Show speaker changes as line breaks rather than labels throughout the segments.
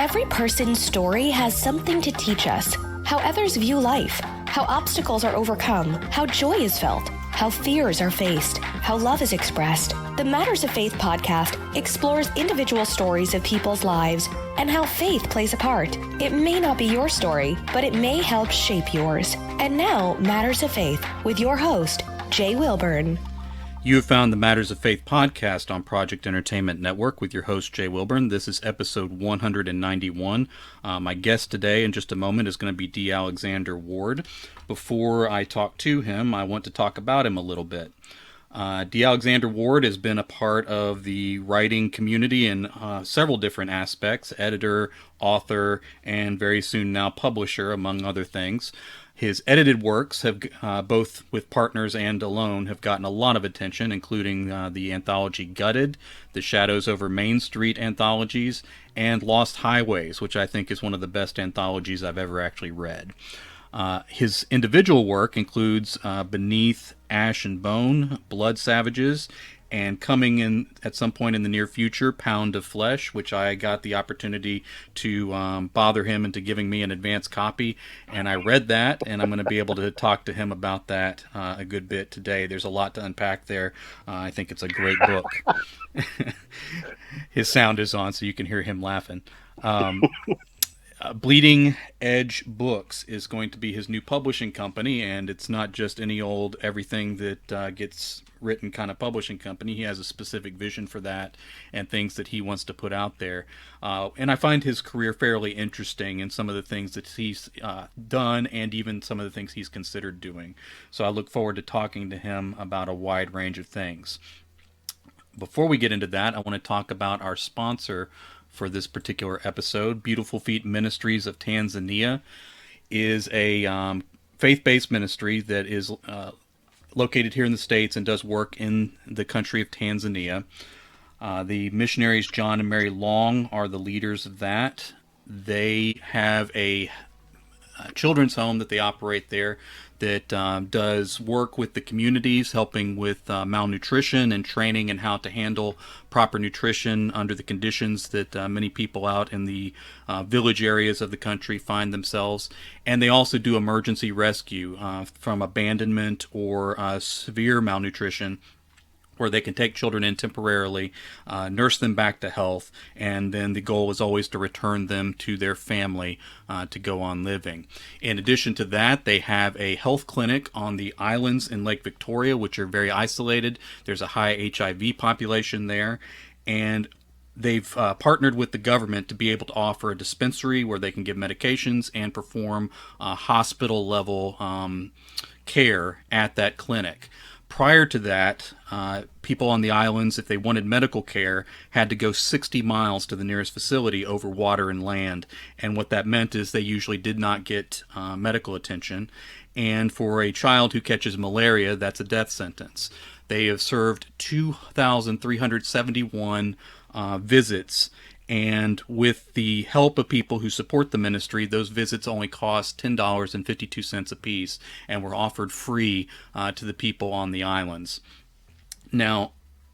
Every person's story has something to teach us. How others view life, how obstacles are overcome, how joy is felt, how fears are faced, how love is expressed. The Matters of Faith podcast explores individual stories of people's lives and how faith plays a part. It may not be your story, but it may help shape yours. And now, Matters of Faith with your host, Jay Wilburn.
You have found the Matters of Faith podcast on Project Entertainment Network with your host, Jay Wilburn. This is episode 191. My guest today in just a moment is going to be D. Alexander Ward. Before I talk to him, I want to talk about him a little bit. D. Alexander Ward has been a part of the writing community in several different aspects, editor, author, and very soon now publisher, among other things. His edited works have, both with partners and alone, have gotten a lot of attention, including the anthology Gutted, the Shadows Over Main Street anthologies, and Lost Highways, which I think is one of the best anthologies I've ever actually read. His individual work includes Beneath Ash and Bone, Blood Savages, and coming in at some point in the near future, Pound of Flesh, which I got the opportunity to bother him into giving me an advance copy. And I read that, and I'm going to be able to talk to him about that a good bit today. There's a lot to unpack there. I think it's a great book. His sound is on, so you can hear him laughing. Bleeding Edge Books is going to be his new publishing company, and it's not just any old everything that gets written kind of publishing company. He has a specific vision for that and things that he wants to put out there. And I find his career fairly interesting in some of the things that he's done and even some of the things he's considered doing. So I look forward to talking to him about a wide range of things. Before we get into that, I want to talk about our sponsor for this particular episode. Beautiful Feet Ministries of Tanzania is a faith-based ministry that is located here in the States and does work in the country of Tanzania. The missionaries John and Mary Long are the leaders of that. They have a children's home that they operate there that does work with the communities, helping with malnutrition and training and how to handle proper nutrition under the conditions that many people out in the village areas of the country find themselves. And they also do emergency rescue from abandonment or severe malnutrition, where they can take children in temporarily, nurse them back to health, and then the goal is always to return them to their family to go on living. In addition to that, they have a health clinic on the islands in Lake Victoria, which are very isolated. There's a high HIV population there, and they've partnered with the government to be able to offer a dispensary where they can give medications and perform hospital-level care at that clinic. Prior to that, people on the islands, if they wanted medical care, had to go 60 miles to the nearest facility over water and land. And what that meant is they usually did not get medical attention. And for a child who catches malaria, that's a death sentence. They have served 2,371 visits. And with the help of people who support the ministry, those visits only cost $10.52 a piece and were offered free to the people on the islands. Now,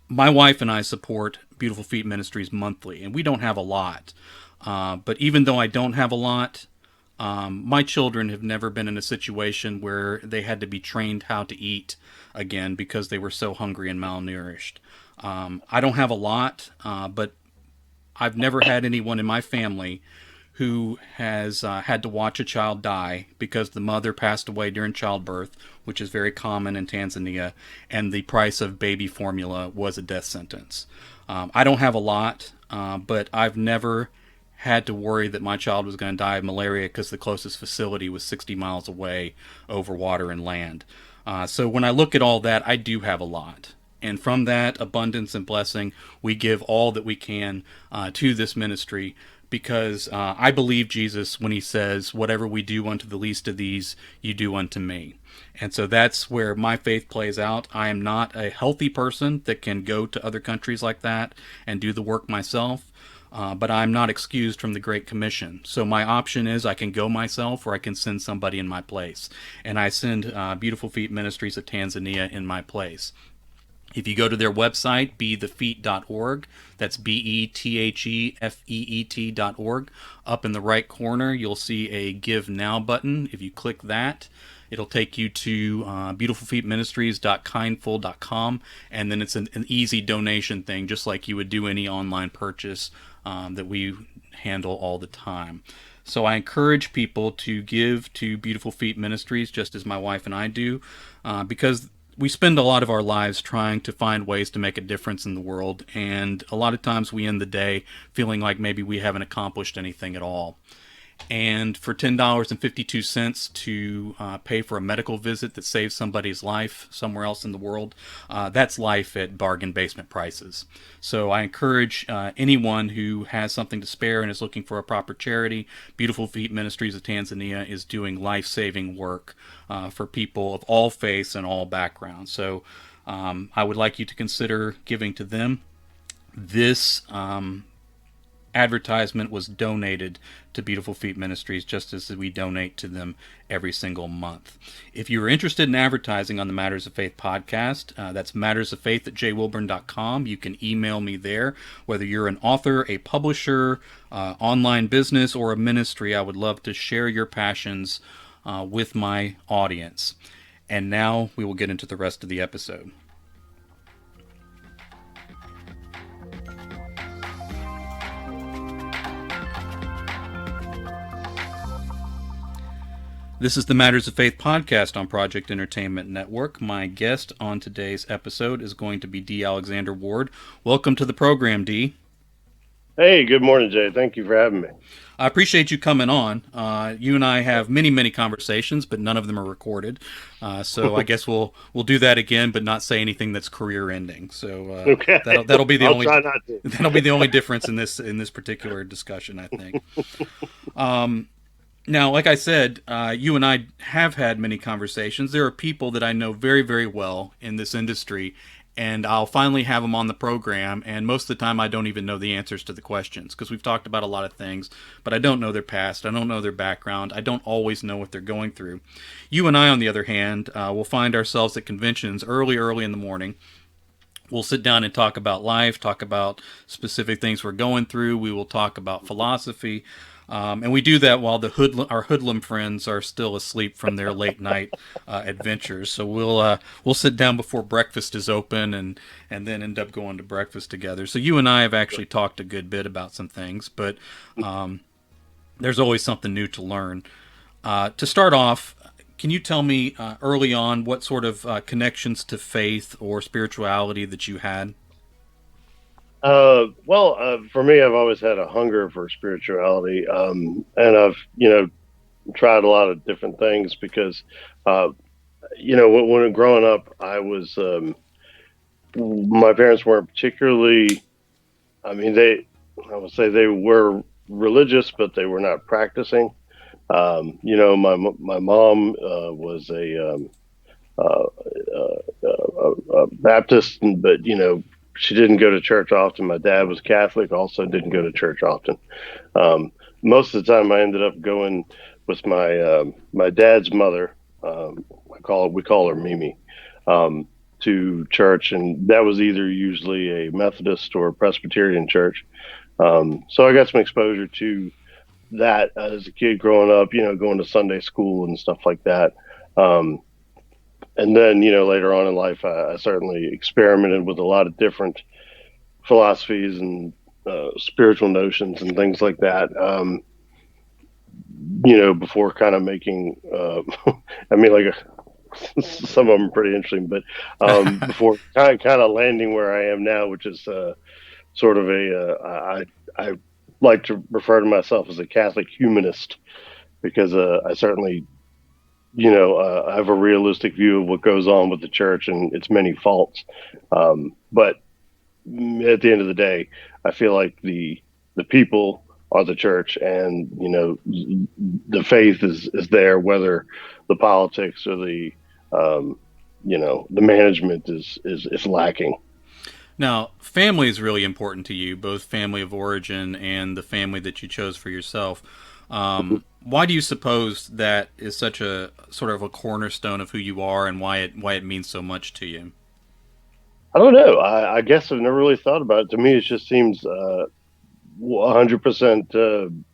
my wife and I support Beautiful Feet Ministries monthly, and we don't have a lot. But even though I don't have a lot, my children have never been in a situation where they had to be trained how to eat again because they were so hungry and malnourished. I don't have a lot, but I've never had anyone in my family who has had to watch a child die because the mother passed away during childbirth, which is very common in Tanzania, and the price of baby formula was a death sentence. I don't have a lot, but I've never had to worry that my child was going to die of malaria because the closest facility was 60 miles away over water and land. So when I look at all that, I do have a lot. And from that abundance and blessing, we give all that we can to this ministry because I believe Jesus when he says, whatever we do unto the least of these, you do unto me. And so that's where my faith plays out. I am not a healthy person that can go to other countries like that and do the work myself. But I'm not excused from the Great Commission. So my option is I can go myself or I can send somebody in my place. And I send Beautiful Feet Ministries of Tanzania in my place. If you go to their website, bethefeet.org, that's BETHEFEET.org, up in the right corner, you'll see a Give Now button. If you click that, it'll take you to beautifulfeetministries.kindful.com, and then it's an easy donation thing, just like you would do any online purchase that we handle all the time. So I encourage people to give to Beautiful Feet Ministries, just as my wife and I do, because we spend a lot of our lives trying to find ways to make a difference in the world, and a lot of times we end the day feeling like maybe we haven't accomplished anything at all. And for $10.52 to pay for a medical visit that saves somebody's life somewhere else in the world, that's life at bargain basement prices. So I encourage anyone who has something to spare and is looking for a proper charity. Beautiful Feet Ministries of Tanzania is doing life-saving work for people of all faiths and all backgrounds. So I would like you to consider giving to them. This advertisement was donated to Beautiful Feet Ministries, just as we donate to them every single month. If you are interested in advertising on the Matters of Faith podcast, that's mattersoffaith@jaywilburn.com. You can email me there. Whether you're an author, a publisher, online business, or a ministry, I would love to share your passions with my audience. And now we will get into the rest of the episode. This is the Matters of Faith podcast on Project Entertainment Network. My guest on today's episode is going to be D. Alexander Ward. Welcome to the program, D.
Hey, good morning, Jay. Thank you for having me.
I appreciate you coming on. You and I have many conversations, but none of them are recorded. So I guess we'll do that again, but not say anything that's career-ending. So
okay.
that'll be the
I'll
only
try not to.
That'll be the only difference in this particular discussion, I think. Now, like I said, you and I have had many conversations. There are people that I know very, very well in this industry, and I'll finally have them on the program, and most of the time I don't even know the answers to the questions, because we've talked about a lot of things, but I don't know their past, I don't know their background, I don't always know what they're going through. You and I, on the other hand, will find ourselves at conventions early in the morning. We'll sit down and talk about life, talk about specific things we're going through. We will talk about philosophy. And we do that while our hoodlum friends are still asleep from their late night adventures. So we'll sit down before breakfast is open and then end up going to breakfast together. So you and I have actually talked a good bit about some things, but there's always something new to learn. To start off, can you tell me early on what sort of connections to faith or spirituality that you had?
For me, I've always had a hunger for spirituality, and I've, tried a lot of different things because, when growing up, my parents weren't particularly, I would say they were religious, but they were not practicing. My mom was a Baptist, but, she didn't go to church often. My dad was Catholic, also didn't go to church often. Most of the time I ended up going with my dad's mother. We call her Mimi, to church. And that was either usually a Methodist or a Presbyterian church. So I got some exposure to that as a kid growing up, going to Sunday school and stuff like that. And then, later on in life, I certainly experimented with a lot of different philosophies and spiritual notions and things like that, before kind of making, some of them are pretty interesting, but before kind of landing where I am now, which is sort of I like to refer to myself as a Catholic humanist, because I certainly I have a realistic view of what goes on with the church and its many faults. But at the end of the day, I feel like the people are the church, and, the faith is there, whether the politics or the management is lacking.
Now, family is really important to you, both family of origin and the family that you chose for yourself. Why do you suppose that is such a sort of a cornerstone of who you are, and why it means so much to you?
I don't know. I guess I've never really thought about it. To me, it just seems 100%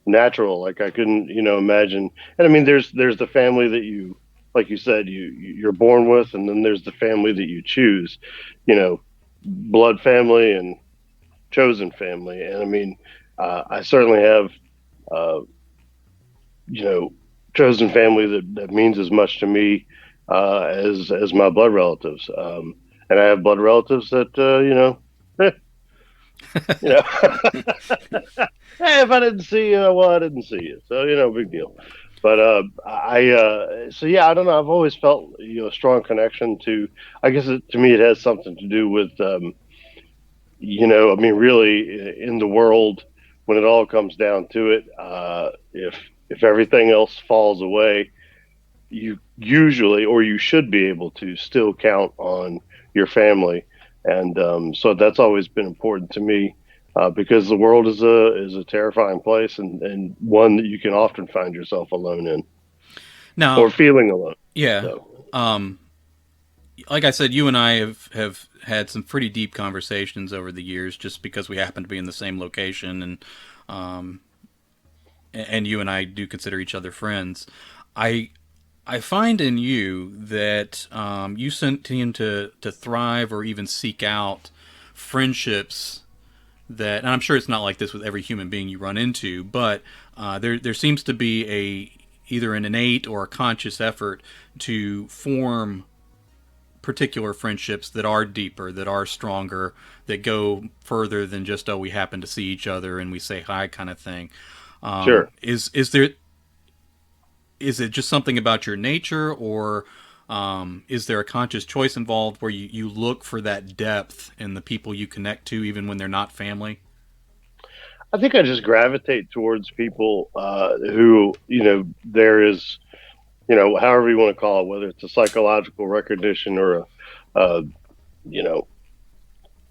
natural. Like I couldn't, imagine. And I mean, there's the family that you, like you said, you're born with, and then there's the family that you choose. You know, blood family and chosen family. And I mean, I certainly have, uh, you know, chosen family that means as much to me as my blood relatives. And I have blood relatives that you know, hey, if I didn't see you, well, I didn't see you. So big deal. But so yeah, I don't know. I've always felt a strong connection to. I guess to me, it has something to do with I mean, really, in the world, when it all comes down to it, if everything else falls away, you usually, or you should be able to still count on your family, and so that's always been important to me because the world is a terrifying place, and one that you can often find yourself alone in or
Now,
feeling alone.
yeah,
So
um, like I said, you and I have had some pretty deep conversations over the years, just because we happen to be in the same location, um, and you and I do consider each other friends. I I find in you that you tend to thrive or even seek out friendships that, and I'm sure it's not like this with every human being you run into, but there seems to be either an innate or a conscious effort to form particular friendships that are deeper, that are stronger, that go further than just, oh, we happen to see each other and we say hi kind of thing.
sure.
Is it just something about your nature, or is there a conscious choice involved where you look for that depth in the people you connect to, even when they're not family?
I think I just gravitate towards people who there is however you want to call it, whether it's a psychological recognition or a you know,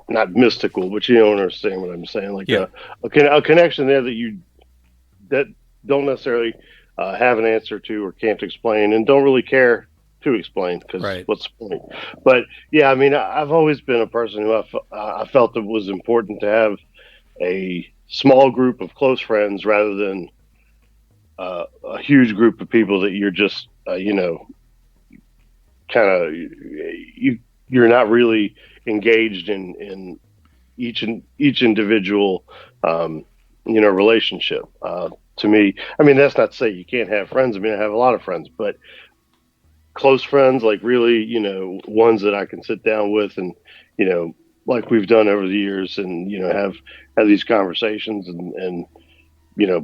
not mystical, but you don't understand what I'm saying. Like
Yeah,
a connection there that don't necessarily have an answer to or can't explain and don't really care to explain because
right.
what's the point? But yeah, I mean, I've always been a person who I felt it was important to have a small group of close friends rather than a huge group of people that you're just kind of you're not really engaged in each individual relationship. To me, I mean that's not to say you can't have friends. I mean I have a lot of friends, but close friends, like really, ones that I can sit down with and you know like we've done over the years, and have these conversations and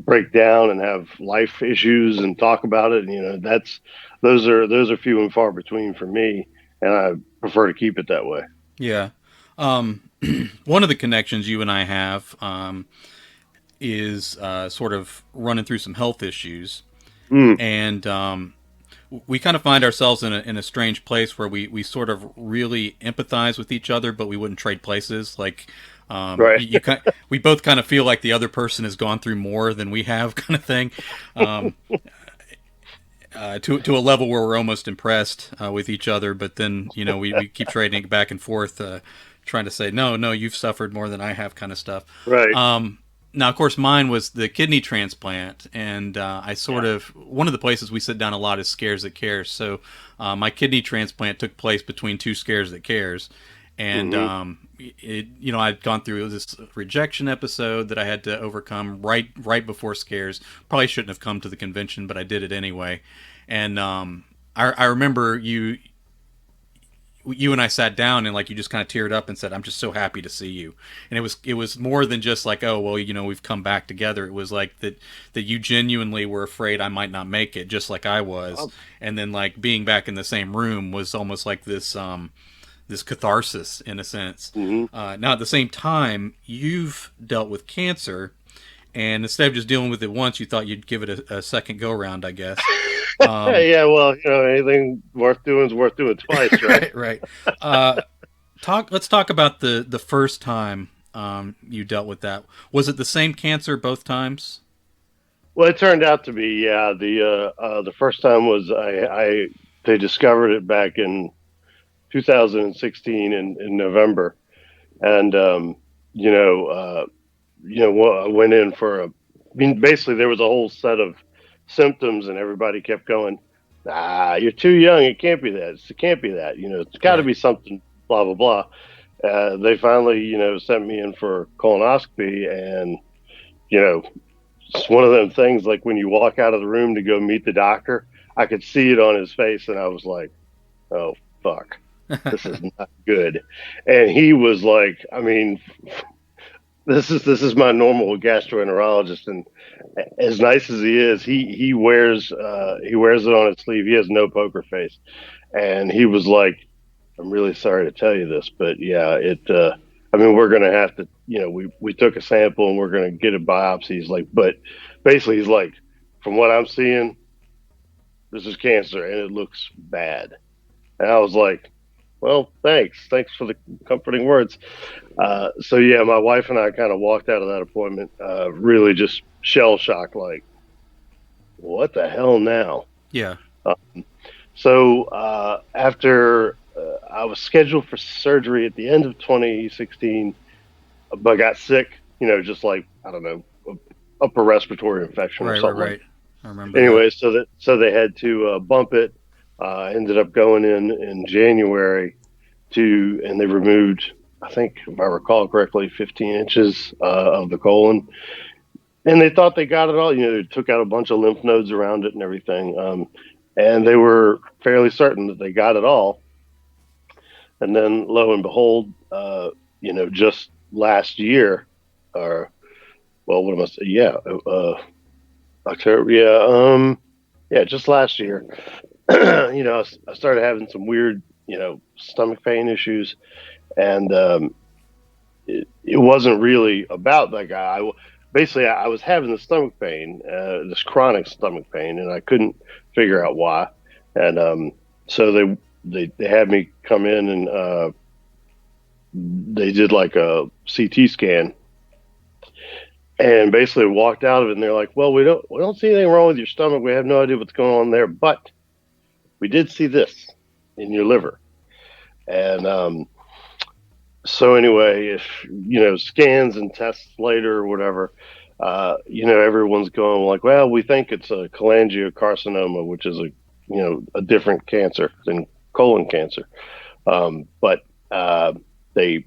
break down and have life issues and talk about it. And, that's those are few and far between for me, and I prefer to keep it that way.
Yeah. Um, one of the connections you and I have is sort of running through some health issues,
Mm,
and we kind of find ourselves in a strange place where we sort of really empathize with each other, but we wouldn't trade places. Like,
right.
we both kind of feel like the other person has gone through more than we have, kind of thing. Um, to a level where we're almost impressed with each other, but then we keep trading it back and forth, trying to say no, you've suffered more than I have, kind of stuff.
Right.
Now, of course, mine was the kidney transplant, and I sort
Yeah.
of, one of the places we sit down a lot is Scares That Cares. So my kidney transplant took place between two Scares That Cares, and
Hmm.
I'd gone through this rejection episode that I had to overcome right before Scares. Probably shouldn't have come to the convention, but I did it anyway. And I remember you and I sat down, and like you just kind of teared up and said, "I'm just so happy to see you." And it was more than just like, "Oh, well, we've come back together." It was like that you genuinely were afraid I might not make it, just like I was.
Oh,
And then like being back in the same room was almost like this catharsis in a sense.
hmm.
Now at the same time, you've dealt with cancer, and instead of just dealing with it once, you thought you'd give it a second go round, I guess. Um,
Yeah. Well, anything worth doing is worth doing twice, right?
right, right. Uh, Let's talk about the first time you dealt with that. Was it the same cancer both times?
Well, it turned out to be, yeah. The first time was I they discovered it back in 2016 in November, and I went in for basically there was a whole set of symptoms, and everybody kept going, you're too young. It can't be that. It can't be that. It's got to
Right.
be something. Blah blah blah. They finally, sent me in for colonoscopy, and it's one of them things like when you walk out of the room to go meet the doctor, I could see it on his face, and I was like, oh fuck, this is not good. And he was like, I mean, this is my normal gastroenterologist, and as nice as he is, he wears it on his sleeve. He has no poker face, and he was like, I'm really sorry to tell you this, but yeah, I mean, we're gonna have to, we took a sample and we're gonna get a biopsy. He's like, but basically, he's like, from what I'm seeing, this is cancer and it looks bad. And I was like, well, thanks for the comforting words. So yeah, my wife and I kind of walked out of that appointment, really just shell shocked, like, what the hell now?
Yeah.
So after I was scheduled for surgery at the end of 2016, but got sick, just like, I don't know, upper respiratory infection or
Right.
something.
Right. I remember.
Anyway, so they had to bump it. Ended up going in January and they removed, I think, if I recall correctly, 15 inches of the colon. And they thought they got it all. They took out a bunch of lymph nodes around it and everything. And they were fairly certain that they got it all. And then, lo and behold, just last year, or well, what am I saying? Yeah, October. Yeah, just last year. I started having some weird, stomach pain issues, and it wasn't really about that guy. Basically, I was having the stomach pain, this chronic stomach pain, and I couldn't figure out why. And so they had me come in, and they did like a CT scan, and basically walked out of it, and they're like, well, we don't see anything wrong with your stomach. We have no idea what's going on there, but we did see this in your liver. And so anyway, if scans and tests later or whatever, everyone's going like, well, we think it's a cholangiocarcinoma, which is a different cancer than colon cancer. But they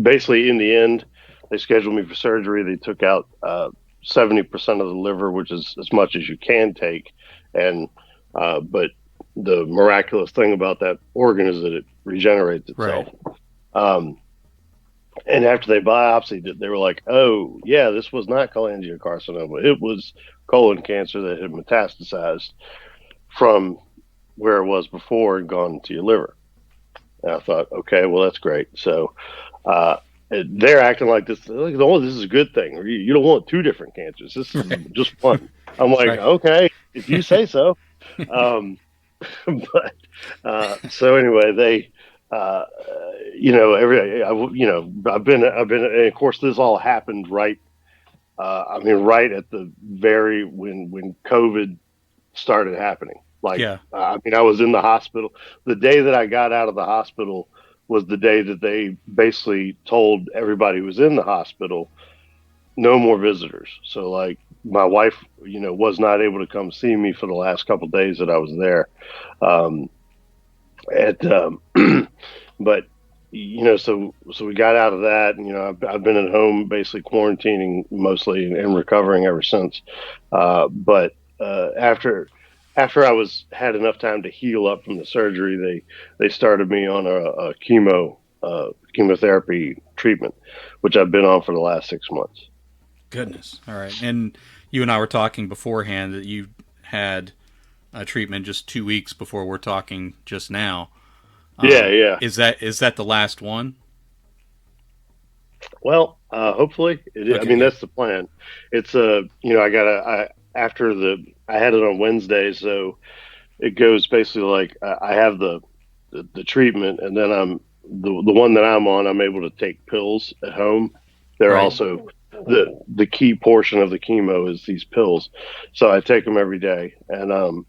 basically, in the end, they scheduled me for surgery. They took out 70% of the liver, which is as much as you can take. And but the miraculous thing about that organ is that it regenerates itself. Right. And after they biopsied it, they were like, oh, yeah, this was not cholangiocarcinoma. It was colon cancer that had metastasized from where it was before and gone to your liver. And I thought, okay, well, that's great. So they're acting like this. Like, oh, this is a good thing. You don't want two different cancers. This is just one. I'm like, okay, if you say so. But so anyway, they, I've been, and of course, this all happened right. Right at the when COVID started happening. Like, yeah. I was in the hospital. The day that I got out of the hospital was the day that they basically told everybody who was in the hospital, no more visitors. So like my wife, was not able to come see me for the last couple of days that I was there. But so we got out of that, and I've been at home basically quarantining mostly and recovering ever since. But after I had enough time to heal up from the surgery, they started me on a chemotherapy treatment, which I've been on for the last 6 months.
Goodness. All right. And you and I were talking beforehand that you had a treatment just 2 weeks before we're talking just now.
Yeah.
Is that the last one?
Well, hopefully it is. Okay. That's the plan. It's I had it on Wednesday, so it goes basically like I have the treatment, and then I'm the one that I'm on. I'm able to take pills at home. They're right. Also the key portion of the chemo is these pills, so I take them every day. And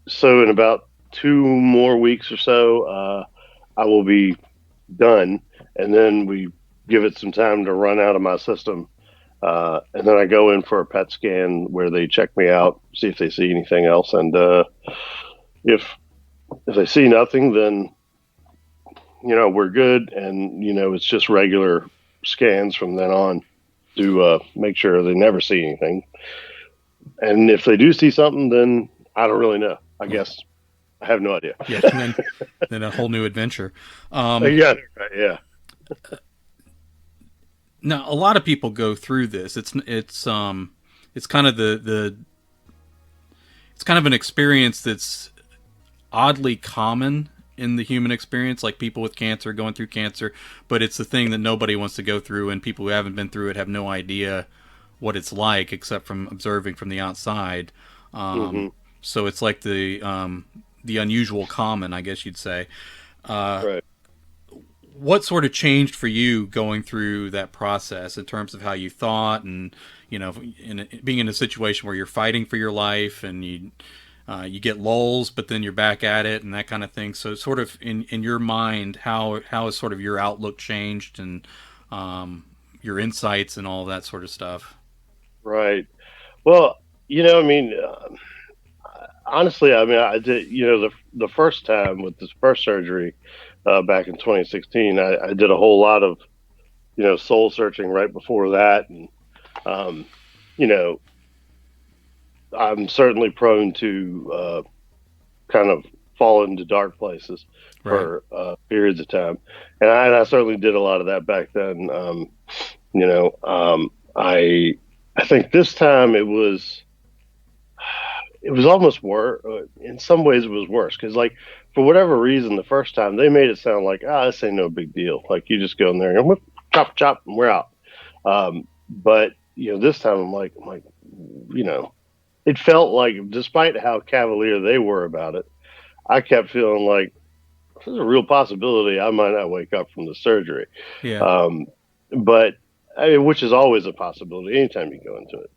so in about 2 more weeks or so, I will be done, and then we give it some time to run out of my system, and then I go in for a PET scan where they check me out, see if they see anything else, and if they see nothing, then we're good, and it's just regular scans from then on to make sure they never see anything. And if they do see something, then I don't really know. I guess I have no idea.
Yeah, and then a whole new adventure.
Yeah, yeah.
Now, a lot of people go through this. It's kind of it's kind of an experience that's oddly common in the human experience, like people with cancer going through cancer, but it's the thing that nobody wants to go through, and people who haven't been through it have no idea what it's like except from observing from the outside. So it's like the unusual common, I guess you'd say.
Right.
What sort of changed for you going through that process in terms of how you thought, and being in a situation where you're fighting for your life, and you get lulls, but then you're back at it, and that kind of thing. So sort of in your mind, how has sort of your outlook changed, and your insights and all that sort of stuff?
Right. Well, I mean, honestly, I mean, I did, the first time with this first surgery back in 2016, I did a whole lot of, soul searching right before that. And, you know, I'm certainly prone to kind of fall into dark places for periods of time. And I certainly did a lot of that back then. I think this time it was almost worse. In some ways, it was worse because, like, for whatever reason, the first time they made it sound like, this ain't no big deal. Like, you just go in there and whoop, chop, chop, and we're out. But this time I'm like, it felt like, despite how cavalier they were about it, I kept feeling like there's a real possibility I might not wake up from the surgery.
Yeah.
But I mean, which is always a possibility anytime you go into it.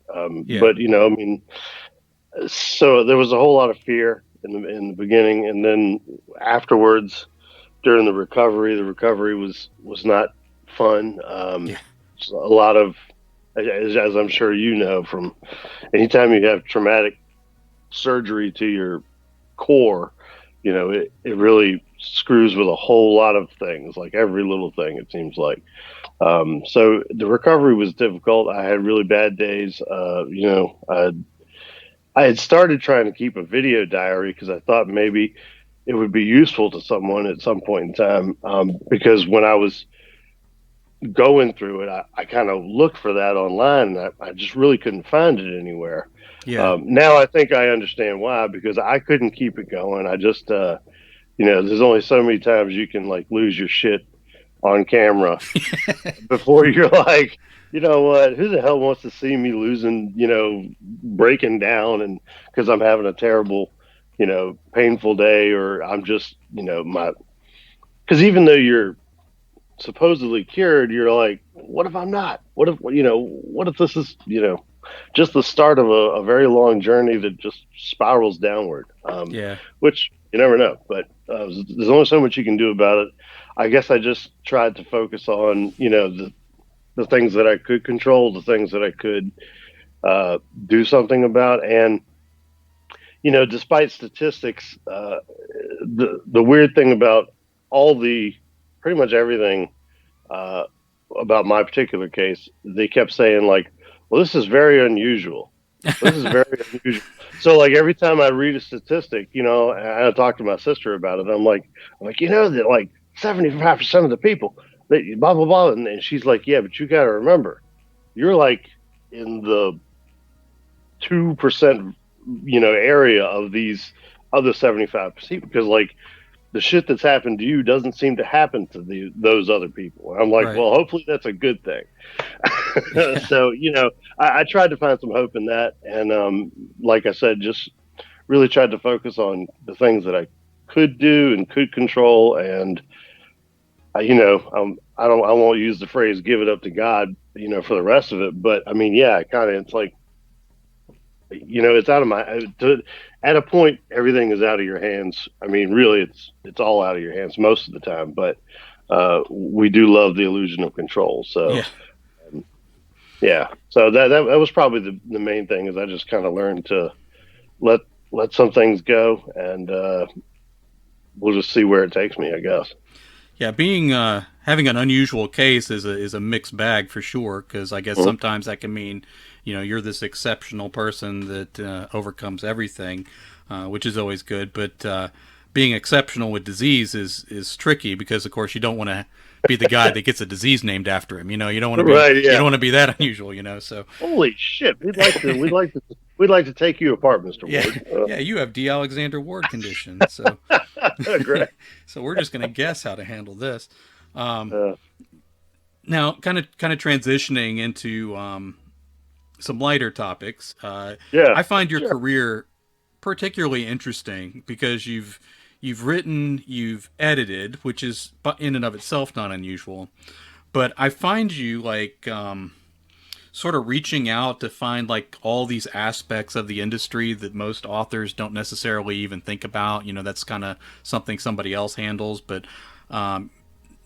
Yeah.
But I mean, so there was a whole lot of fear in the beginning, and then afterwards, during the recovery was not fun. A lot of, as I'm sure you know, from anytime you have traumatic surgery to your core, it really screws with a whole lot of things, like every little thing, it seems like. So the recovery was difficult. I had really bad days. I had started trying to keep a video diary because I thought maybe it would be useful to someone at some point in time. Because when I was going through it, I kind of looked for that online, and I just really couldn't find it anywhere.
Yeah.
Now I think I understand why, because I couldn't keep it going. I just, there's only so many times you can, like, lose your shit on camera before you're like, you know what, who the hell wants to see me losing, breaking down, and because I'm having a terrible, painful day, or I'm just, because even though you're supposedly cured, you're like, what if I'm not? What if this is, just the start of a very long journey that just spirals downward? Which you never know, but there's only so much you can do about it. I guess I just tried to focus on, the things that I could control, the things that I could do something about. And, despite statistics, the weird thing about pretty much everything about my particular case, they kept saying, like, well, this is very unusual. This is very unusual. So, like, every time I read a statistic, and I talk to my sister about it, I'm like, that, like, 75% of the people, they blah blah blah, and she's like, yeah, but you got to remember, you're like in the 2%, area of these other 75%, because, like, the shit that's happened to you doesn't seem to happen to those other people. And I'm like, well, hopefully that's a good thing. So, I tried to find some hope in that, and like I said, just really tried to focus on the things that I could do and could control, and I won't use the phrase "give it up to God," for the rest of it. But I mean, yeah, it's like, it's out of at a point, everything is out of your hands. I mean, really, it's all out of your hands most of the time, but we do love the illusion of control. So,
Yeah.
yeah, so that was probably the main thing, is I just kind of learned to let some things go, and we'll just see where it takes me, I guess.
Yeah, being having an unusual case is a mixed bag for sure. Because I guess
Mhm.
sometimes that can mean, you're this exceptional person that overcomes everything, which is always good. But being exceptional with disease is tricky because, of course, you don't want to be the guy that gets a disease named after him. You don't want to be
Right?
you
Yeah.
don't want to be that unusual. So
Holy shit! We'd like to take you apart, Mister
yeah,
Ward.
yeah, you have D. Alexander Ward condition. So
Great.
so we're just gonna guess how to handle this. Um,
Uh,
Now, kind of transitioning into some lighter topics.
yeah.
I find your
Sure.
career particularly interesting because you've written, you've edited, which is in and of itself not unusual. But I find you like sort of reaching out to find like all these aspects of the industry that most authors don't necessarily even think about. That's kind of something somebody else handles, but um,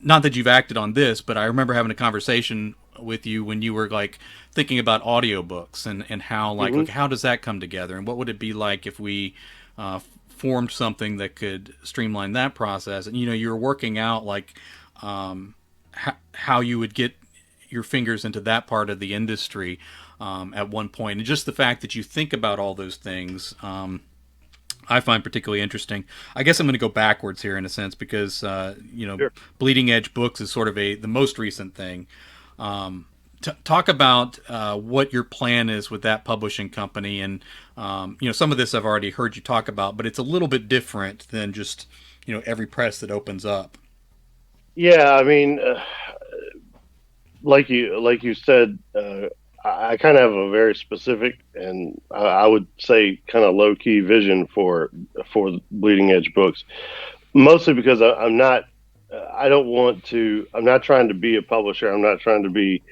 not that you've acted on this, but I remember having a conversation with you when you were like thinking about audiobooks and how like
Hmm.
okay, how does that come together, and what would it be like if we formed something that could streamline that process. And you were working out like how you would get your fingers into that part of the industry at one point, and just the fact that you think about all those things I find particularly interesting. I guess I'm going to go backwards here in a sense because
Sure.
Bleeding Edge Books is sort of the most recent thing. Talk about what your plan is with that publishing company, and some of this I've already heard you talk about, but it's a little bit different than just every press that opens up.
Yeah. I mean, like you said, I kind of have a very specific, and I would say kind of low key vision for Bleeding Edge Books. Mostly because I'm not. I don't want to. I'm not trying to be a publisher. I'm not trying to be,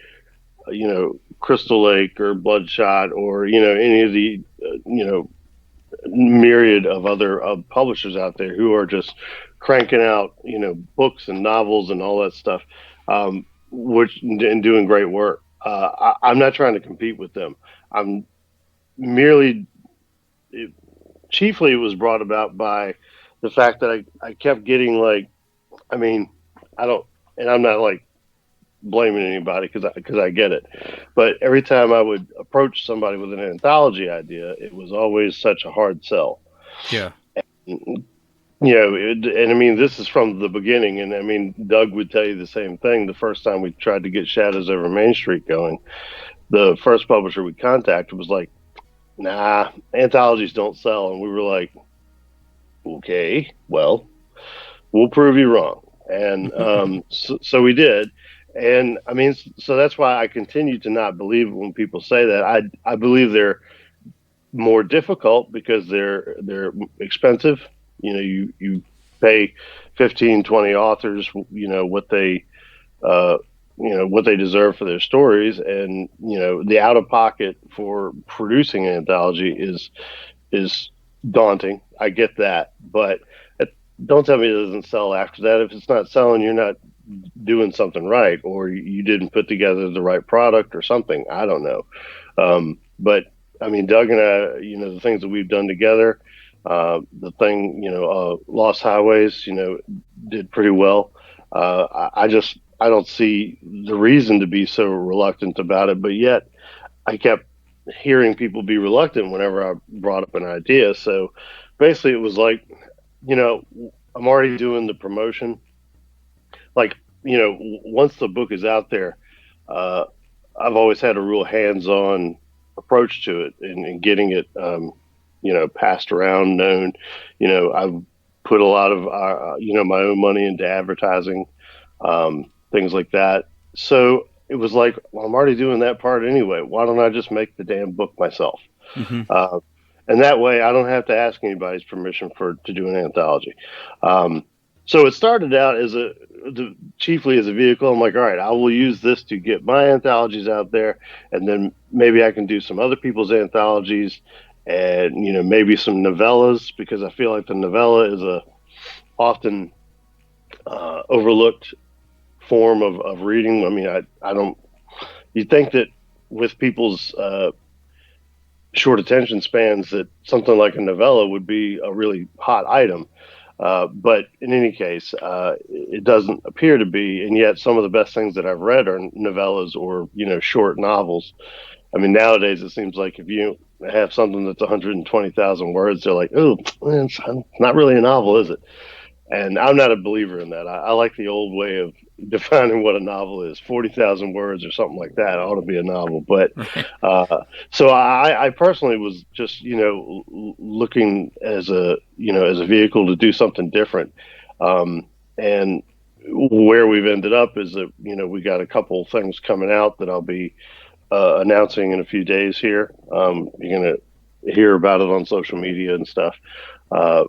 Crystal Lake or Bloodshot or any of the myriad of other publishers out there who are just cranking out books and novels and all that stuff, which and doing great work. I'm not trying to compete with them. I'm merely it, chiefly it was brought about by the fact that I kept getting like, I mean, I don't, and I'm not like blaming anybody because I get it, but every time I would approach somebody with an anthology idea, it was always such a hard sell.
Yeah.
And I mean, this is from the beginning, and I mean, Doug would tell you the same thing. The first time we tried to get Shadows Over Main Street going, the first publisher we contacted was like, "Nah, anthologies don't sell," and we were like, "Okay, well, we'll prove you wrong." And so we did. And I mean, so that's why I continue to not believe it when people say that. I believe they're more difficult because they're expensive. You pay 15, 20 authors, what they what they deserve for their stories, and the out of pocket for producing an anthology is daunting. I get that, but don't tell me it doesn't sell after that. If it's not selling, you're not doing something right, or you didn't put together the right product or something. I don't know. But I mean, Doug and I, the things that we've done together, the thing, Lost Highways, did pretty well. I don't see the reason to be so reluctant about it, but yet I kept hearing people be reluctant whenever I brought up an idea. So basically, it was like, I'm already doing the promotion. Like, once the book is out there, uh, I've always had a real hands-on approach to it, and getting it, passed around, known. I've put a lot of, my own money into advertising, things like that. So it was like, well, I'm already doing that part anyway. Why don't I just make the damn book myself?
Hmm.
Uh, and that way, I don't have to ask anybody's permission to do an anthology. Um, so it started out chiefly as a vehicle. I'm like, all right, I will use this to get my anthologies out there, and then maybe I can do some other people's anthologies, and maybe some novellas, because I feel like the novella is a often overlooked form of reading. I mean, I don't. You'd think that with people's short attention spans, that something like a novella would be a really hot item. But in any case, it doesn't appear to be. And yet, some of the best things that I've read are novellas or short novels. I mean, nowadays it seems like if you have something that's 120,000 words, they're like, "Oh, it's not really a novel, is it?" And I'm not a believer in that. I like the old way of defining what a novel is. 40,000 words or something like that ought to be a novel. But
Right.
so I personally was just, looking as as a vehicle to do something different. And where we've ended up is that, we got a couple things coming out that I'll be announcing in a few days here. You're going to hear about it on social media and stuff.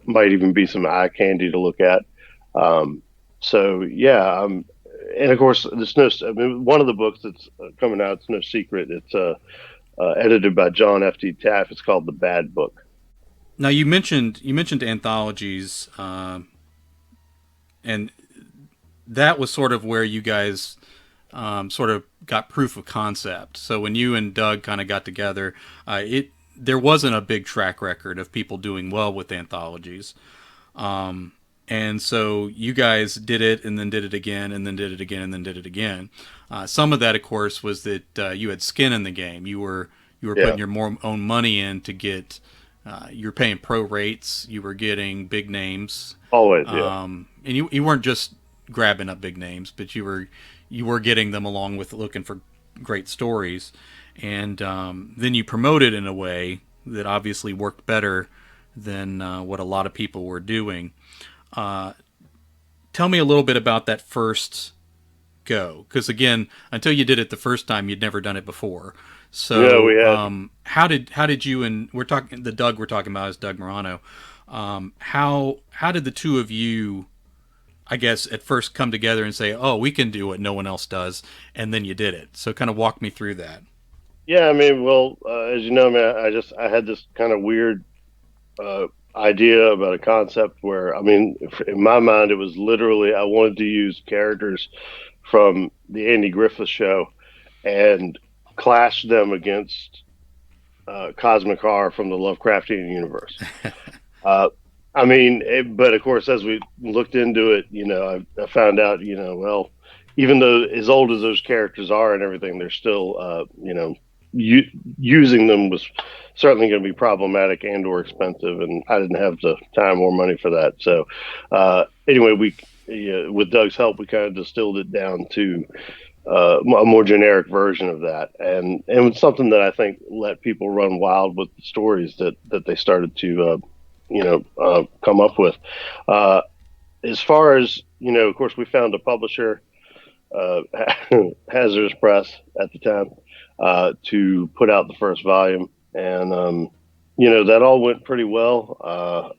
Might even be some eye candy to look at. So yeah, and of course, there's no. I mean, one of the books that's coming out, it's no secret. It's edited by John F.D. Taft. It's called The Bad Book.
Now you mentioned anthologies, and that was sort of where you guys sort of got proof of concept. So when you and Doug kind of got together, there wasn't a big track record of people doing well with anthologies. And so you guys did it and then did it again and then did it again and then did it again. Some of that, of course, was that you had skin in the game. You were
Yeah,
putting your own money in to get. You were paying pro rates. You were getting big names,
always. Yeah,
and you weren't just grabbing up big names, but you were getting them along with looking for great stories. And then you promoted in a way that obviously worked better than what a lot of people were doing. Tell me a little bit about that first go, because again, until you did it the first time, you'd never done it before.
no, we
So,
had.
how did you, and we're talking, the Doug we're talking about is Doug Morano. How did the two of you, I guess, at first come together and say, "Oh, we can do what no one else does," and then you did it? So, kind of walk me through that.
Yeah, I mean, well, as you know, man, I had this kind of weird idea about a concept where, I mean, in my mind, it was literally I wanted to use characters from the Andy Griffith Show and clash them against Cosmic Horror from the Lovecraftian universe. Uh, I mean, but of course, as we looked into it, I found out, well, even though as old as those characters are and everything, they're still, using them was certainly going to be problematic and or expensive, and I didn't have the time or money for that. So, anyway, with Doug's help, we kind of distilled it down to a more generic version of that, and it's something that I think let people run wild with the stories that they started to come up with. Uh, as far as of course, we found a publisher, uh, Hazardous Press at the time, to put out the first volume, and that all went pretty well.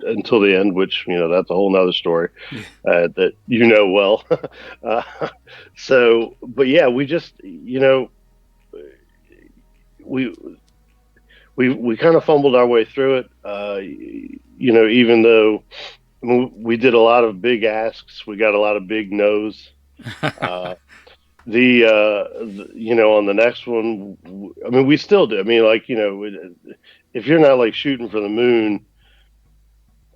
Until the end, which that's a whole nother story that well. uh, so, but yeah, we just we we kind of fumbled our way through it. Even though we did a lot of big asks, we got a lot of big no's. Uh, on the next one, I mean, we still do. I mean, like if you're not like shooting for the moon,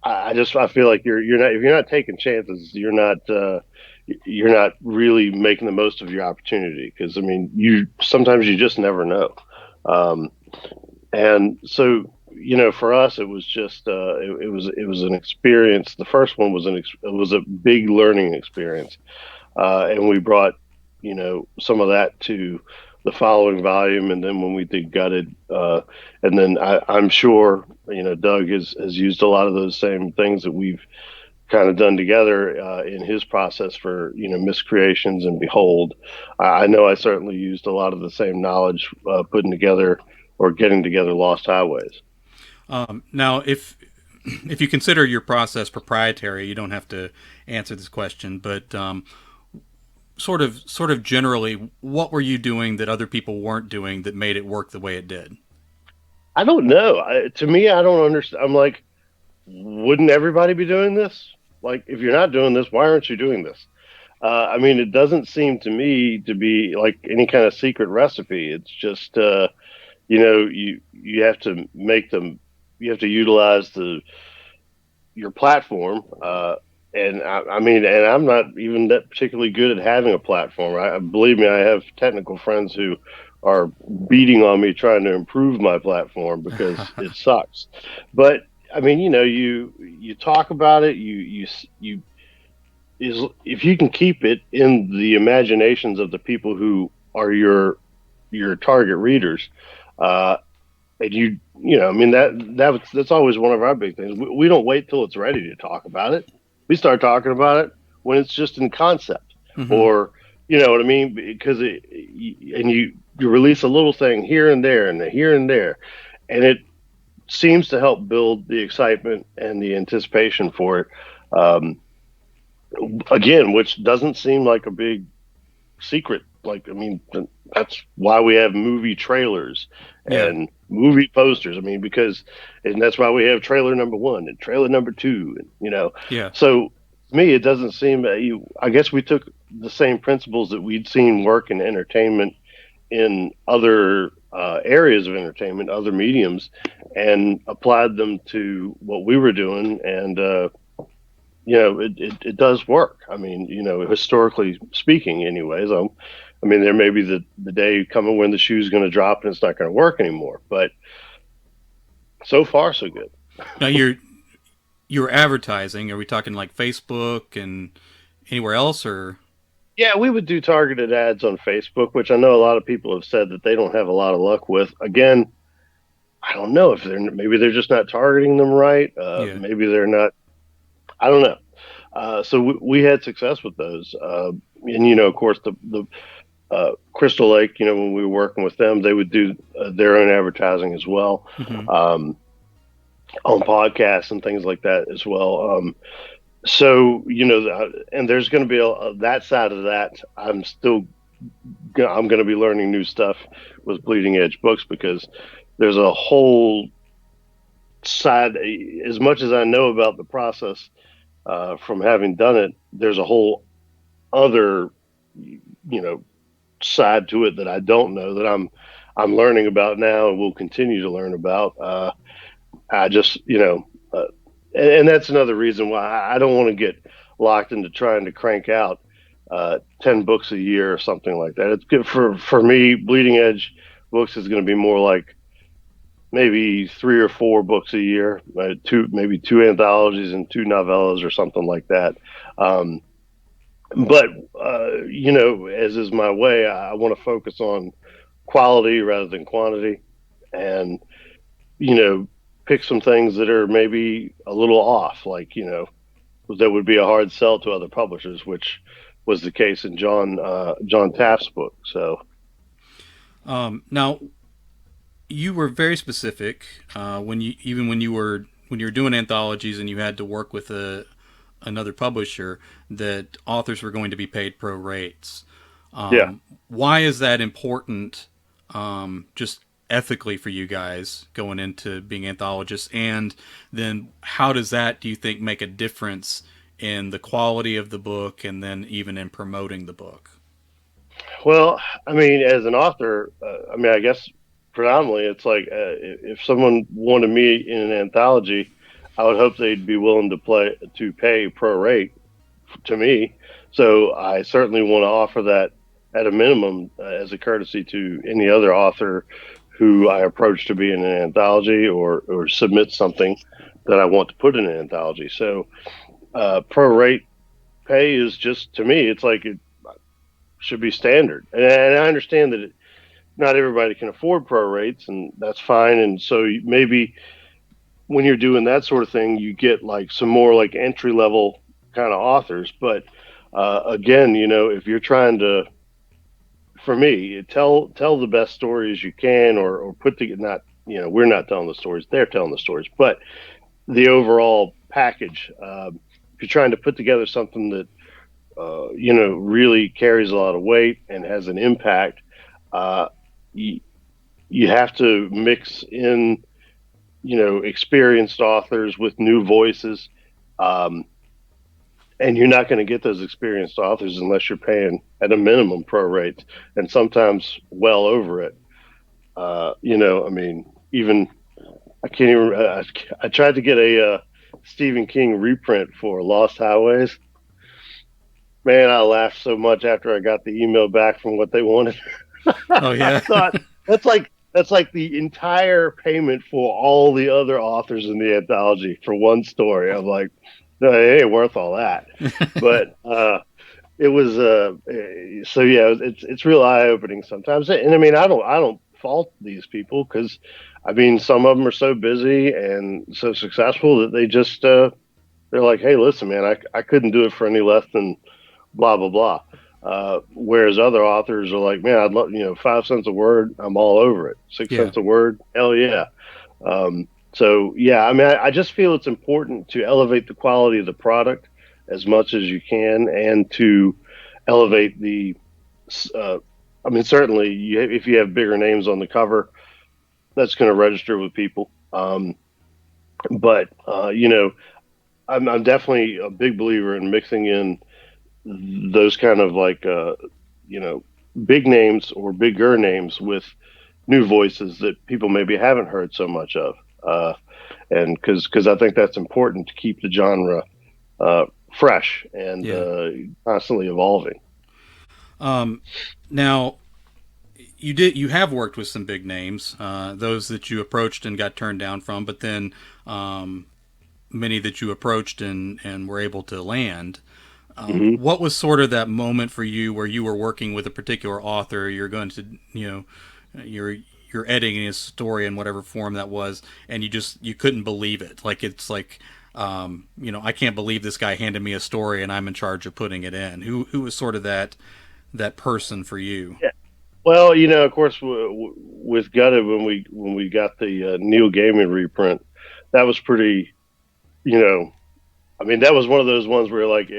I feel like you're not, if you're not taking chances, you're not really making the most of your opportunity, because I mean, sometimes you just never know. Um, and so for us, it was just it was an experience. The first one was it was a big learning experience, and we brought some of that to the following volume, and then when we did Gutted, and then I'm sure Doug has used a lot of those same things that we've kind of done together in his process for Miscreations and Behold. I know I certainly used a lot of the same knowledge putting together or getting together Lost Highways.
Now, if you consider your process proprietary, you don't have to answer this question, but sort of generally, what were you doing that other people weren't doing that made it work the way it did?
I don't know. To me, I don't understand. I'm like, wouldn't everybody be doing this? Like, if you're not doing this, why aren't you doing this? I mean, it doesn't seem to me to be like any kind of secret recipe. It's just, you have to make them, you have to utilize your platform. And I mean, and I'm not even that particularly good at having a platform. Believe me, I have technical friends who are beating on me trying to improve my platform because it sucks. But I mean, you talk about it. You is if you can keep it in the imaginations of the people who are your target readers, uh, and I mean that's always one of our big things. We don't wait till it's ready to talk about it. We start talking about it when it's just in concept,
Hmm.
or you know what I mean, because you release a little thing here and there and here and there, and it seems to help build the excitement and the anticipation for it. Um, Again, which doesn't seem like a big secret. Like, I mean, that's why we have movie trailers
Yeah.
and movie posters. I mean, and that's why we have trailer number one and trailer number two, and
Yeah.
so to me, it doesn't seem that I guess we took the same principles that we'd seen work in entertainment in other areas of entertainment, other mediums, and applied them to what we were doing, and it does work. I mean, historically speaking, anyways. I mean, there may be the day coming when the shoe's going to drop and it's not going to work anymore. But so far, so good.
Now you're advertising. Are we talking like Facebook and anywhere else, or?
Yeah, we would do targeted ads on Facebook, which I know a lot of people have said that they don't have a lot of luck with. Again, I don't know if maybe they're just not targeting them right.
Yeah.
Maybe they're not. I don't know. So we had success with those, and of course, the Crystal Lake, when we were working with them, they would do their own advertising as well,
Hmm.
um, on podcasts and things like that as well. So and there's going to be that side of that. I'm going to be learning new stuff with Bleeding Edge Books, because there's a whole side. As much as I know about the process, from having done it, there's a whole other side to it that I don't know, that I'm learning about now and will continue to learn about. I just and that's another reason why I don't want to get locked into trying to crank out 10 books a year or something like that. It's good for me. Bleeding Edge Books is going to be more like maybe 3 or 4 books a year, maybe two anthologies and 2 novellas or something like that. Um, but as is my way, I want to focus on quality rather than quantity, and you know pick some things that are maybe a little off, like that would be a hard sell to other publishers, which was the case in John Taft's book. So
Now you were very specific when you were doing anthologies and you had to work with another publisher, that authors were going to be paid pro rates.
yeah.
Why is that important? Just ethically for you guys going into being anthologists, and then how does that, do you think, make a difference in the quality of the book, and then even in promoting the book?
Well, I mean, as an author, I mean, I guess predominantly it's like, if someone wanted me in an anthology, I would hope they'd be willing to pay pro rate to me. So I certainly want to offer that at a minimum, as a courtesy to any other author who I approach to be in an anthology, or submit something that I want to put in an anthology. So pro rate pay is just, to me, it's like it should be standard. And I understand that not everybody can afford pro rates, and that's fine. And so maybe when you're doing that sort of thing, you get like some more like entry level kind of authors. But again, if you're trying to, for me, tell the best stories you can, or put the not, we're not telling the stories, they're telling the stories, but the overall package. If you're trying to put together something that really carries a lot of weight and has an impact, uh, you, you have to mix in. experienced authors with new voices. Um, and you're not going to get those experienced authors unless you're paying at a minimum pro rates and sometimes well over it. I mean, even I can't even. I tried to get a Stephen King reprint for Lost Highways. Man, I laughed so much after I got the email back from what they wanted.
Oh
I
yeah.
thought that's like the entire payment for all the other authors in the anthology for one story. I'm like, no, it ain't worth all that. But it was so yeah, it's real eye opening sometimes. And I mean, I don't fault these people because I mean, some of them are so busy and so successful that they just they're like, hey, listen, man, I couldn't do it for any less than blah blah blah. Whereas other authors are like, man, I'd love 5 cents a word, I'm all over it. six
Yeah.
cents a word, hell yeah. So yeah, I mean, I just feel it's important to elevate the quality of the product as much as you can, and to elevate the. Uh, I mean, certainly, if you have bigger names on the cover, that's going to register with people. But I'm definitely a big believer in mixing in those kind of like you know big names or bigger names with new voices that people maybe haven't heard so much of. And because I think that's important to keep the genre uh, fresh and
Yeah.
constantly evolving.
Um, now you have worked with some big names, those that you approached and got turned down from, but then many that you approached and were able to land.
Hmm.
What was sort of that moment for you where you were working with a particular author? You're going to, you're editing his story in whatever form that was, and you couldn't believe it. Like it's like, I can't believe this guy handed me a story and I'm in charge of putting it in. Who was sort of that person for you?
Yeah. Well, of course, with Gutted, when we got the Neil Gaiman reprint, that was pretty. You know, I mean, that was one of those ones where like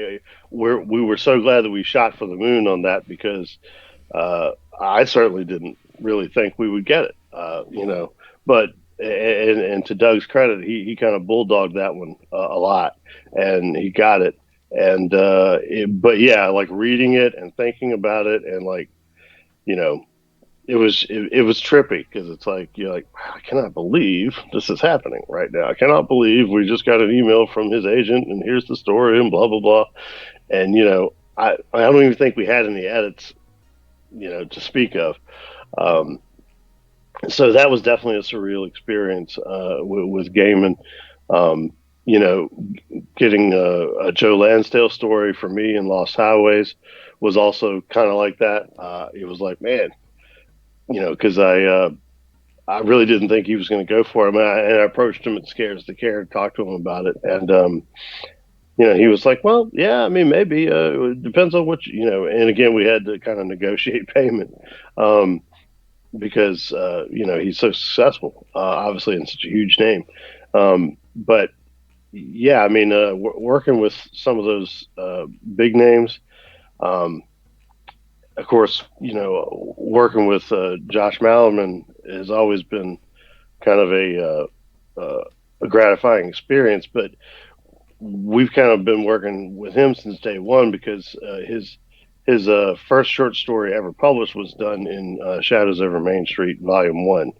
we were so glad that we shot for the moon on that because uh, I certainly didn't really think we would get it. But and to Doug's credit, he kind of bulldogged that one a lot, and he got it. And but yeah, like reading it and thinking about it, and like you know, it was trippy because it's like you're like, wow, I cannot believe this is happening right now. I cannot believe we just got an email from his agent, and here's the story, and blah blah blah. And I don't even think we had any edits, to speak of. Um, so that was definitely a surreal experience with Gaiman. Um, you know, getting a Joe Lansdale story for me in Lost Highways was also kind of like that. It was like, man, because I really didn't think he was going to go for it. And I approached him at Scares to Care and talked to him about it. And, he was like, well, yeah, I mean, maybe it depends on what and again, we had to kind of negotiate payment um, because, he's so successful, obviously, and such a huge name. But yeah, I mean, working with some of those big names, um, of course, working with Josh Malerman has always been kind of a gratifying experience. But we've kind of been working with him since day one because his first short story ever published was done in Shadows Over Main Street, Volume One.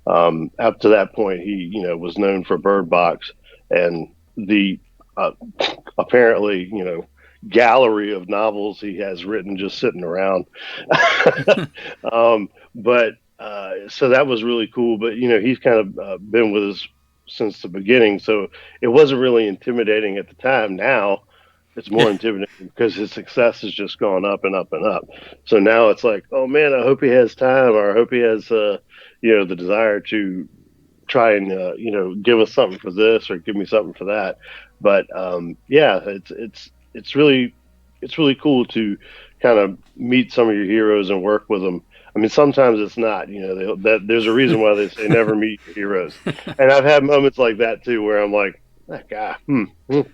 Up to that point, he was known for Bird Box and the uh, apparently gallery of novels he has written just sitting around. But so that was really cool. But he's kind of been with us since the beginning, so it wasn't really intimidating at the time. Now it's
Yeah.
more intimidating because his success has just gone up and up and up. So now it's like, oh man, I hope he has time, or I hope he has the desire to try and give us something for this or give me something for that. But yeah, it's really cool to kind of meet some of your heroes and work with them. I mean, sometimes it's not. That there's a reason why they say never meet your heroes, and I've had moments like that too, where I'm like, that guy,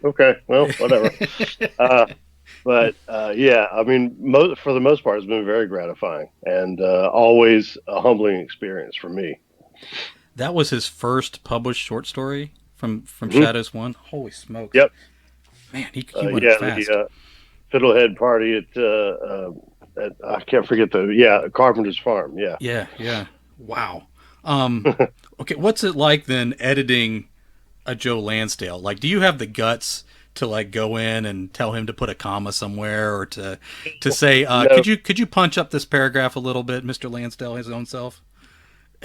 okay, well, whatever. Uh, but yeah, I mean, for the most part, it's been very gratifying and always a humbling experience for me.
That was his first published short story from
Hmm.
Shadows One. Holy smokes,
Yep.
man, he went
Yeah,
fast.
the Fiddlehead Party at I can't forget the Carpenter's Farm. Yeah.
Yeah, yeah. Wow. Um, okay, what's it like then editing a Joe Lansdale? Like, do you have the guts to like go in and tell him to put a comma somewhere, or to say,
No,
could you punch up this paragraph a little bit, Mister Lansdale, his own self?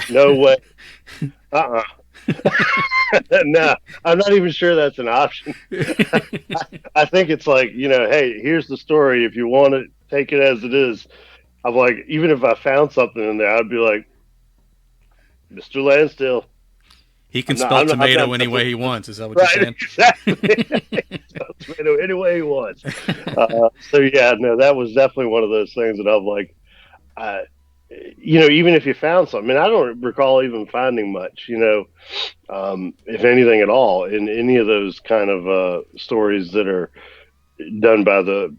no way. Uh-uh. No, I'm not even sure that's an option. I think it's like, hey, here's the story. If you want to take it as it is, I'm like, even if I found something in there, I'd be like, Mr. Lansdale,
He can
I'm not,
spell
I'm not, I'm
tomato
not
any
messing
way he
with this.
wants. Is that what you're
Right,
saying?
exactly. Tomato any way he wants. So yeah, no, that was definitely one of those things that I'm like, I, even if you found something, I don't recall even finding much, if anything at all, in any of those kind of stories that are done by the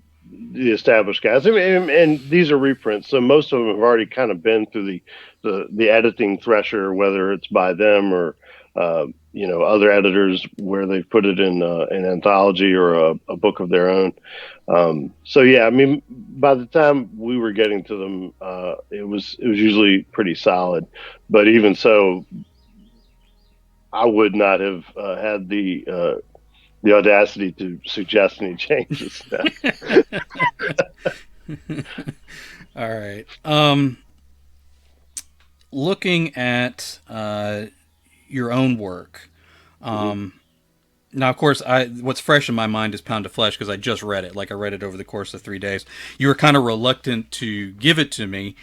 established guys. And these are reprints, so most of them have already kind of been through the editing thresher, whether it's by them or other editors where they've put it in an anthology or a book of their own. So yeah, by the time we were getting to them, it was usually pretty solid. But even so, I would not have had the audacity to suggest any changes.
All right. Looking at your own work.
Mhm.
Now, of course, what's fresh in my mind is Pound of Flesh because I just read it. Like I read it over the course of 3 days. You were kind of reluctant to give it to me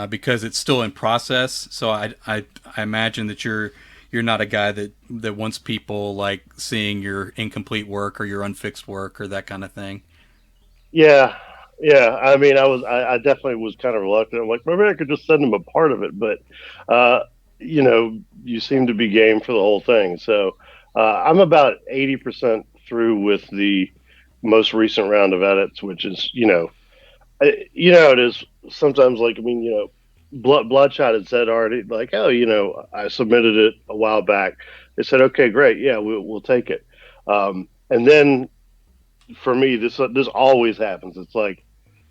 because it's still in process. So I imagine that you're not a guy that wants people like seeing your incomplete work or your unfixed work or that kind of thing.
Yeah, yeah. I definitely was kind of reluctant. I'm like, maybe I could just send them a part of it, but uh, you seem to be game for the whole thing. So I'm about 80% through with the most recent round of edits, which is, how it is sometimes. Like, Bloodshot had said already, like, oh, I submitted it a while back. They said, okay, great, yeah, we'll take it. And then for me, this always happens. It's like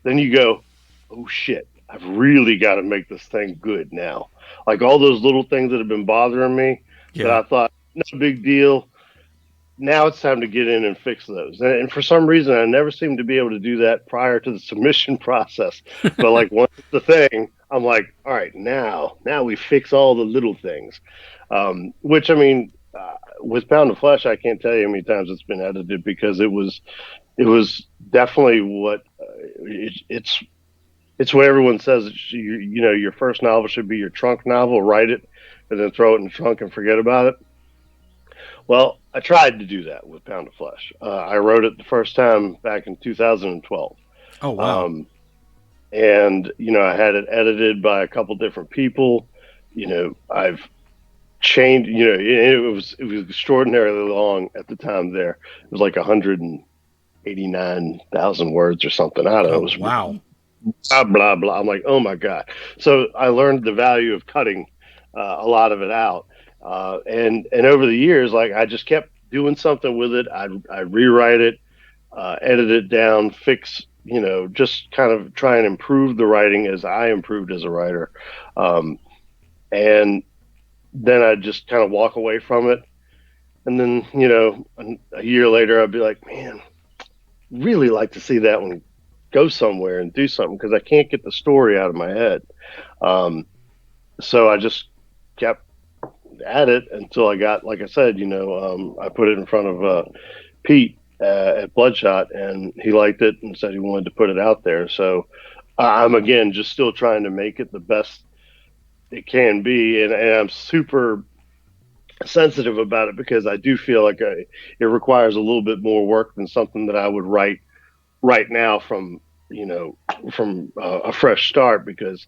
then you go, oh shit, I've really got to make this thing good now. Like all those little things that have been bothering me that
Yeah.
I thought no big deal. Now it's time to get in and fix those. And for some reason, I never seem to be able to do that prior to the submission process. But like once it's the thing, I'm like, all right, now we fix all the little things. Which with Pound of Flesh, I can't tell you how many times it's been edited because it was definitely what it's what everyone says. Your first novel should be your trunk novel. Write it, and then throw it in the trunk and forget about it. Well, I tried to do that with Pound of Flesh. I wrote it the first time back in 2012,
Oh wow.
um, and I had it edited by a couple different people. I've changed. It was extraordinarily long at the time. There, it was like 189,000 words or something. I don't know. It
Oh
was
wow.
blah blah blah. I'm like, oh my god. So I learned the value of cutting a lot of it out, and over the years, like I just kept doing something with it. I rewrite it, edit it down, fix. Just kind of try and improve the writing as I improved as a writer, um, and then I just kind of walk away from it. And then, a year later, I'd be like, man, really like to see that one go somewhere and do something because I can't get the story out of my head. Um, so I just kept at it until I got, like I said, I put it in front of Pete at Bloodshot, and he liked it and said he wanted to put it out there. So I'm again just still trying to make it the best it can be, and I'm super sensitive about it because I do feel like it requires a little bit more work than something that I would write right now you know from a fresh start because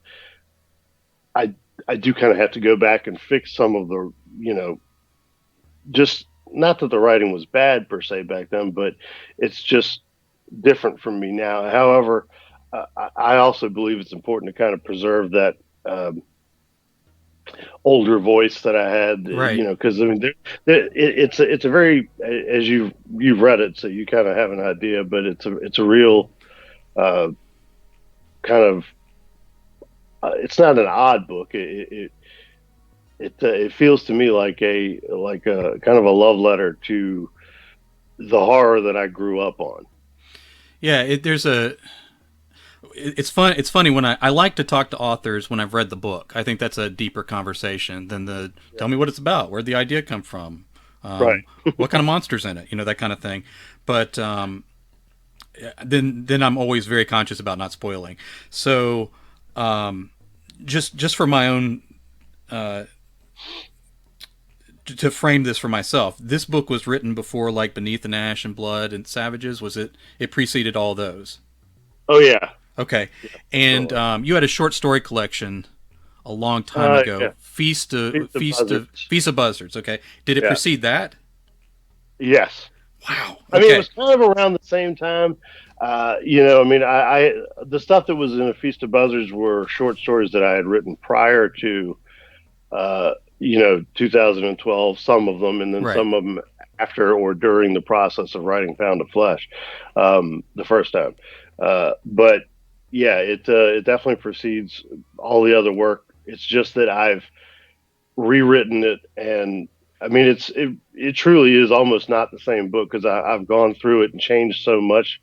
I I do kind of have to go back and fix some of the just not that the writing was bad per se back then, but it's just different from me now. However, I also believe it's important to kind of preserve that um, older voice that I had,
Right.
because I mean, it's a very, as you've read it, so you kind of have an idea, but it's a real uh, kind of it's not an odd book. It feels to me like a kind of a love letter to the horror that I grew up on.
Yeah, it's fun. It's funny when I like to talk to authors when I've read the book. I think that's a deeper conversation than the
Yeah.
tell me what it's about, where'd the idea come from,
Right.
what kind of monsters in it, that kind of thing. But then I'm always very conscious about not spoiling. So um, just for my own uh, to frame this for myself, this book was written before like Beneath an Ash and Blood and Savages. Was it? It preceded all those.
Oh yeah.
Okay,
Yeah. Sure
and
was.
you had a short story collection a long time ago.
Yeah. Feast of Buzzards.
Feast of Buzzards. Okay, did it
Yeah.
precede that?
Yes.
Wow.
I mean, it
Okay.
was kind of around the same time. I mean, the stuff that was in A Feast of Buzzards were short stories that I had written prior to, 2012. Some of them, and then
Right.
some of them after or during the process of writing Pound of Flesh, the first time. But yeah, it definitely precedes all the other work. It's just that I've rewritten it, and I mean it truly is almost not the same book because I've gone through it and changed so much.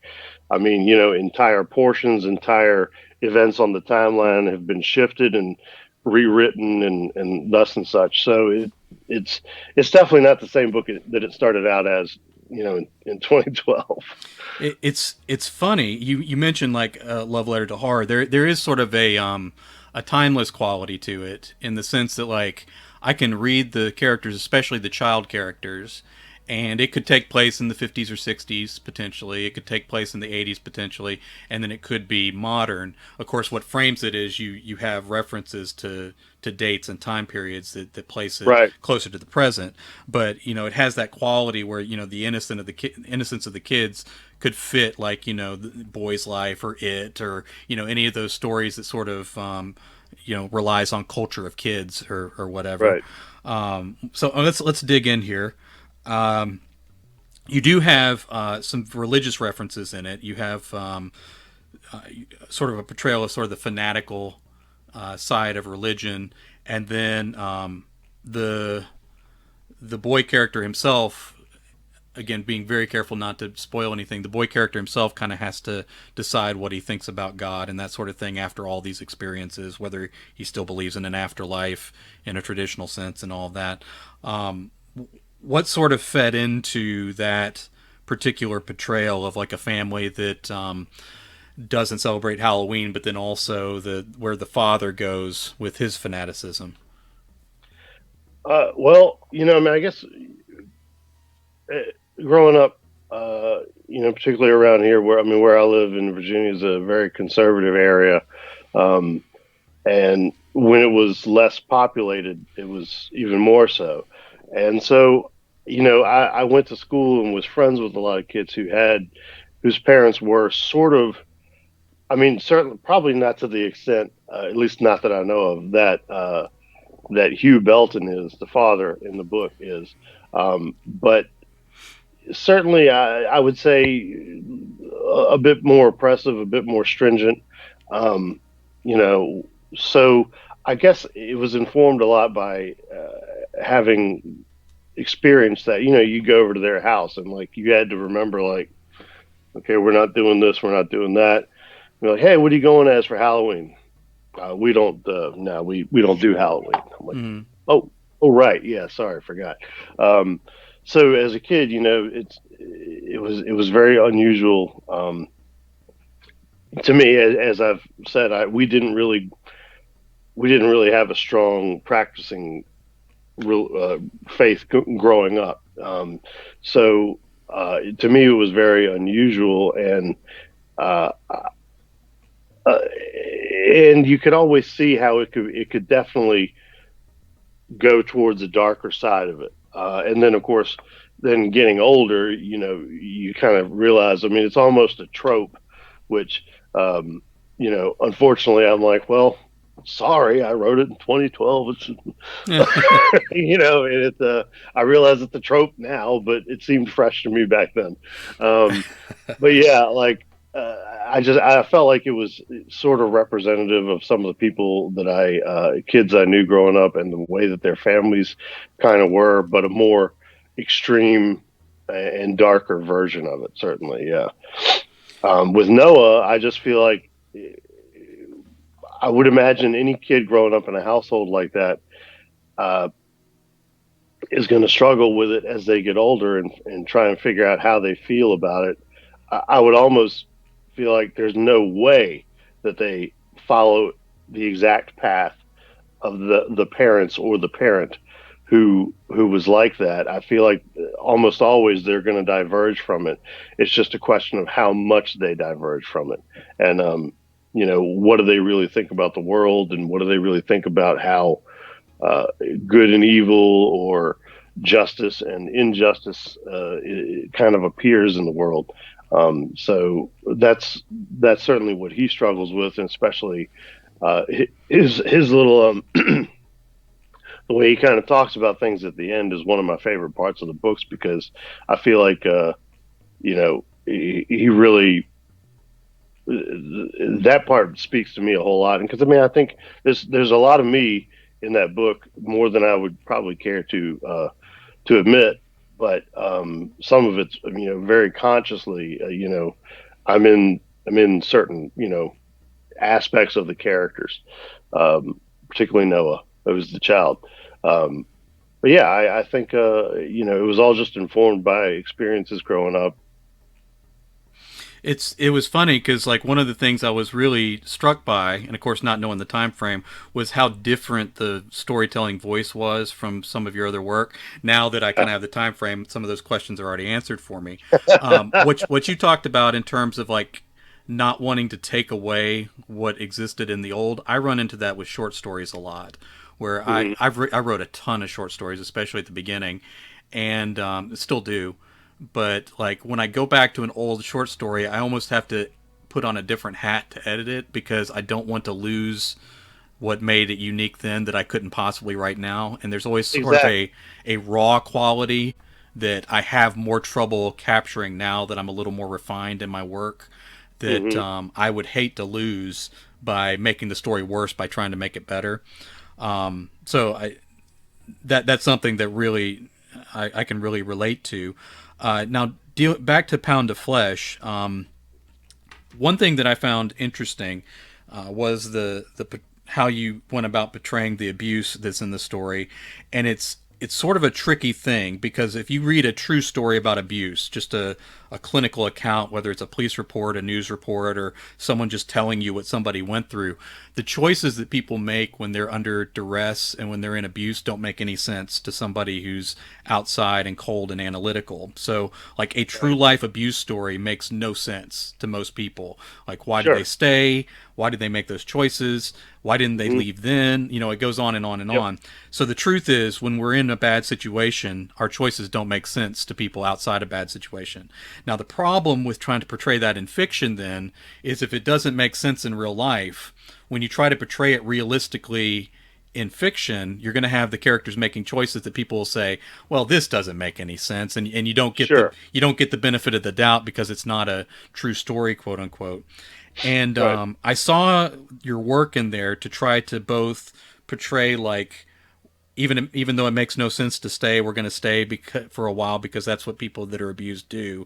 I mean, entire portions, entire events on the timeline have been shifted and rewritten and thus and such. So it's it's definitely not the same book that it started out as, in 2012.
It's funny. You mentioned like Love Letter to Horror. There is sort of a timeless quality to it in the sense that like I can read the characters, especially the child characters, and it could take place in the 50s or 60s potentially. It could take place in the 80s potentially, and then it could be modern. Of course, what frames it is you have references to dates and time periods that place it
Right.
closer to the present. But it has that quality where the innocence of the kids could fit like the boy's life or it or any of those stories that sort of relies on culture of kids or whatever.
Right.
So let's dig in here. You do have some religious references in it. You have sort of a portrayal of sort of the fanatical side of religion, and then the the boy character himself, again being very careful not to spoil anything, the boy character himself kind of has to decide what he thinks about God and that sort of thing after all these experiences, whether he still believes in an afterlife in a traditional sense and all of that. What sort of fed into that particular portrayal of like a family that doesn't celebrate Halloween, but then also the where the father goes with his fanaticism?
Well, I mean, I guess growing up, particularly around here, where I live in Virginia is a very conservative area, um, and when it was less populated, it was even more so. And so, I went to school and was friends with a lot of kids whose parents were sort of, I mean, certainly, probably not to the extent, at least not that I know of, that Hugh Belton is, the father in the book is. But certainly, I would say a bit more oppressive, a bit more stringent. Um, you know, so I guess it was informed a lot by having experienced that. You go over to their house and like you had to remember, like, okay, we're not doing this, we're not doing that. You're like, hey, what are you going as for Halloween? We don't. No, we don't do Halloween. I'm like,
Mm.
oh, oh, right, yeah, sorry, I forgot. Um, so as a kid, it was very unusual to me. As I've said, we didn't really have a strong practicing faith growing up. So to me, it was very unusual, uh, uh, and you could always see how it could definitely go towards the darker side of it. And then, of course, then getting older, you kind of realize. I mean, it's almost a trope, which, unfortunately, I'm like, well. sorry, I wrote it in 2012. It's and I realize it's a trope now, but it seemed fresh to me back then. Um, but yeah, like I felt like it was sort of representative of some of the people that kids I knew growing up, and the way that their families kind of were, but a more extreme and darker version of it, certainly. Yeah. With Noah, I just feel like I would imagine any kid growing up in a household like that uh, is going to struggle with it as they get older and try and figure out how they feel about it. I would almost feel like there's no way that they follow the exact path of the parents or the parent who was like that. I feel like almost always they're going to diverge from it. It's just a question of how much they diverge from it, and what do they really think about the world, and what do they really think about how good and evil or justice and injustice it kind of appears in the world. So that's certainly what he struggles with, and especially his little the way he kind of talks about things at the end is one of my favorite parts of the books, because I feel like he really that part speaks to me a whole lot. And because I mean, I think there's a lot of me in that book, more than I would probably care to admit. But some of it's very consciously, I'm in certain aspects of the characters, particularly Noah, who was the child. Um, but yeah, I think it was all just informed by experiences growing up.
It was funny because like one of the things I was really struck by, and of course not knowing the time frame, was how different the storytelling voice was from some of your other work. Now that I kind of have the time frame, some of those questions are already answered for me. What you talked about in terms of like not wanting to take away what existed in the old, I run into that with short stories a lot, where
Mhm.
I wrote a ton of short stories, especially at the beginning, and still do. But like when I go back to an old short story, I almost have to put on a different hat to edit it because I don't want to lose what made it unique then that I couldn't possibly write now. And there's always sort of
Exactly.
a raw quality that I have more trouble capturing now that I'm a little more refined in my work, that
Hmm.
I would hate to lose by making the story worse by trying to make it better. So that's something that really I can really relate to. Now, back to Pound of Flesh. One thing that I found interesting was the how you went about portraying the abuse that's in the story, and it's sort of a tricky thing because if you read a true story about abuse, just a clinical account, whether it's a police report, a news report, or someone just telling you what somebody went through, the choices that people make when they're under duress and when they're in abuse don't make any sense to somebody who's outside and cold and analytical. So, like a true life abuse story makes no sense to most people. Like, why did they
Sure.
stay? Why did they make those choices? Why didn't they
Hmm.
leave then? It goes on and on and
Yep.
on. So the truth is, when we're in a bad situation, our choices don't make sense to people outside a bad situation. Now, the problem with trying to portray that in fiction then is if it doesn't make sense in real life, when you try to portray it realistically in fiction, you're going to have the characters making choices that people will say, "Well, this doesn't make any sense," and
Sure.
you don't get the benefit of the doubt because it's not a true story, quote unquote. And
Right.
I saw your work in there to try to both portray like even though it makes no sense to stay, we're going to stay for a while because that's what people that are abused do.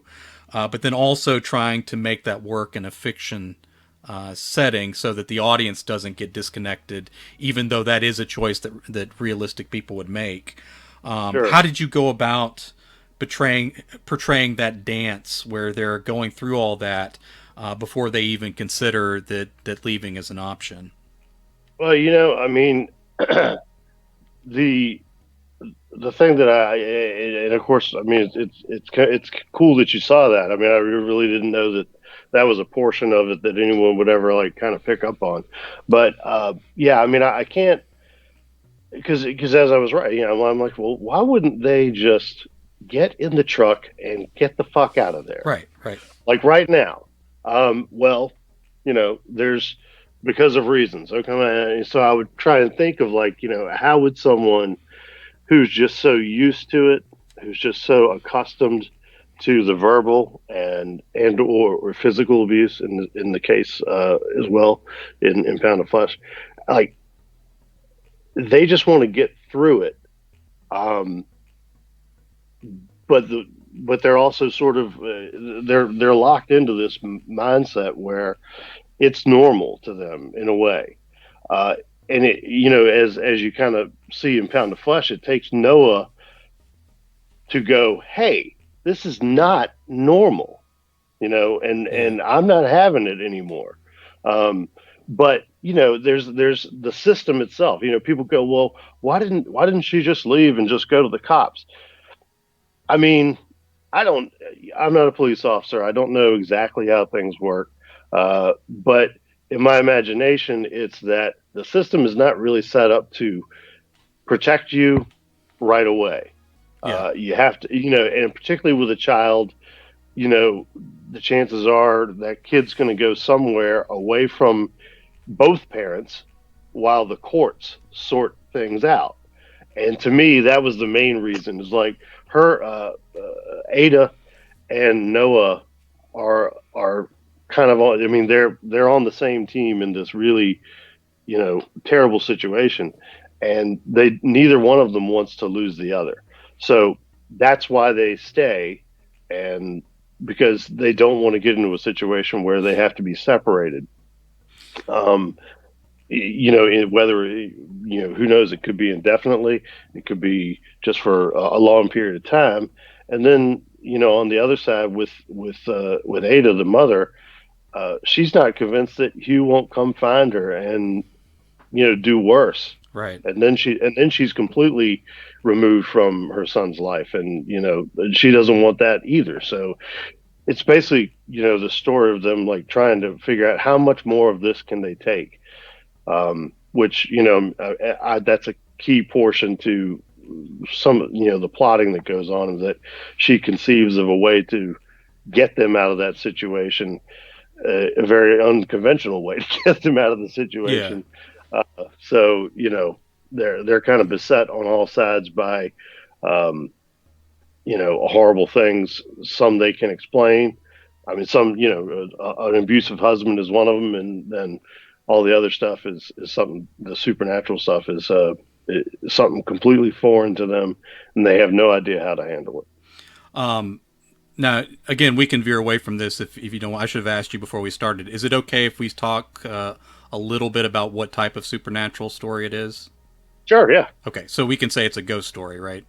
But then also trying to make that work in a fiction setting so that the audience doesn't get disconnected, even though that is a choice that realistic people would make.
Sure.
How did you go about portraying that dance where they're going through all that before they even consider that leaving is an option?
Well, I mean, the the thing that and of course, I mean, it's cool that you saw that. I mean, I really didn't know that that was a portion of it that anyone would ever like kind of pick up on. But yeah, I mean, I can't, because as I was writing, I'm like, well, why wouldn't they just get in the truck and get the fuck out of there,
Right, right.
like right now? Well, there's because of reasons. Okay, so I would try and think of, like, how would someone who's just so used to it, who's just so accustomed to the verbal and or physical abuse in the case as well in Pound of Flesh, like they just want to get through it. Um, but they're also sort of they're locked into this mindset where it's normal to them in a way. Uh, and it, as you kind of see in Pound of Flesh, it takes Noah to go, hey, this is not normal,
Yeah.
and I'm not having it anymore. Um, but there's the system itself. People go, well, why didn't she just leave and just go to the cops? I mean, I don't. I'm not a police officer. I don't know exactly how things work. But in my imagination, it's that the system is not really set up to protect you right away.
Yeah.
You have to, and particularly with a child, you know, the chances are that kid's going to go somewhere away from both parents while the courts sort things out. And to me, that was the main reason. Is like her, Ada and Noah are kind of on. I mean, they're on the same team in this really, terrible situation, and they neither one of them wants to lose the other. So that's why they stay, and because they don't want to get into a situation where they have to be separated. Um, whether who knows, it could be indefinitely, it could be just for a long period of time. And then on the other side, with Ada, the mother, she's not convinced that Hugh won't come find her and do worse.
Right.
And then she's completely removed from her son's life, and she doesn't want that either. So it's basically the story of them, like, trying to figure out how much more of this can they take. Which that's a key portion to some, the plotting that goes on, is that she conceives of a way to get them out of that situation, a very unconventional way to get them out of the
Yeah.
situation. So they're kind of beset on all sides by um, horrible things. Some they can explain. I mean, some, an abusive husband is one of them, and then all the other stuff is something. The supernatural stuff is something completely foreign to them, and they have no idea how to handle it.
Um, Now, again, we can veer away from this if you don't. I should have asked you before we started. Is it okay if we talk a little bit about what type of supernatural story it is?
Sure, yeah,
Okay, so we can say it's a ghost story, right?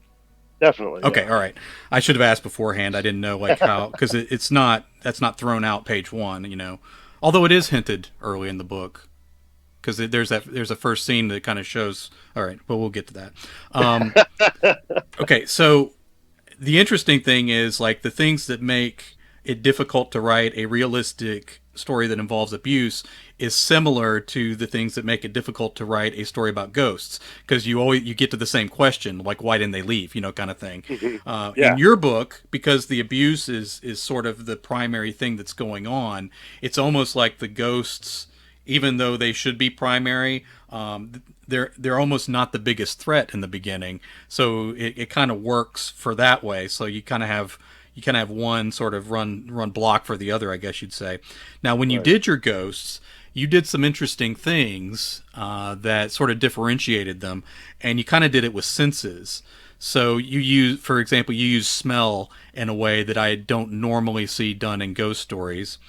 definitely,
Okay, all right. I should have asked beforehand. I didn't know like how, because it's not, that's not thrown out page one, Although it is hinted early in the book, because there's a first scene that kind of shows. All right, but we'll get to that.
yeah.
Okay, so the interesting thing is, like, the things that make it difficult to write a realistic story that involves abuse is similar to the things that make it difficult to write a story about ghosts, because you get to the same question, like, why didn't they leave, kind of thing. In
Yeah,
your book, because the abuse is sort of the primary thing that's going on, it's almost like the ghosts, even though they should be primary, they're almost not the biggest threat in the beginning. So it kind of works for that way. So you kind of have one sort of run block for the other, I guess you'd say. Now, when you
right.
did your ghosts, you did some interesting things that sort of differentiated them, and you kind of did it with senses. So for example, you use smell in a way that I don't normally see done in ghost stories.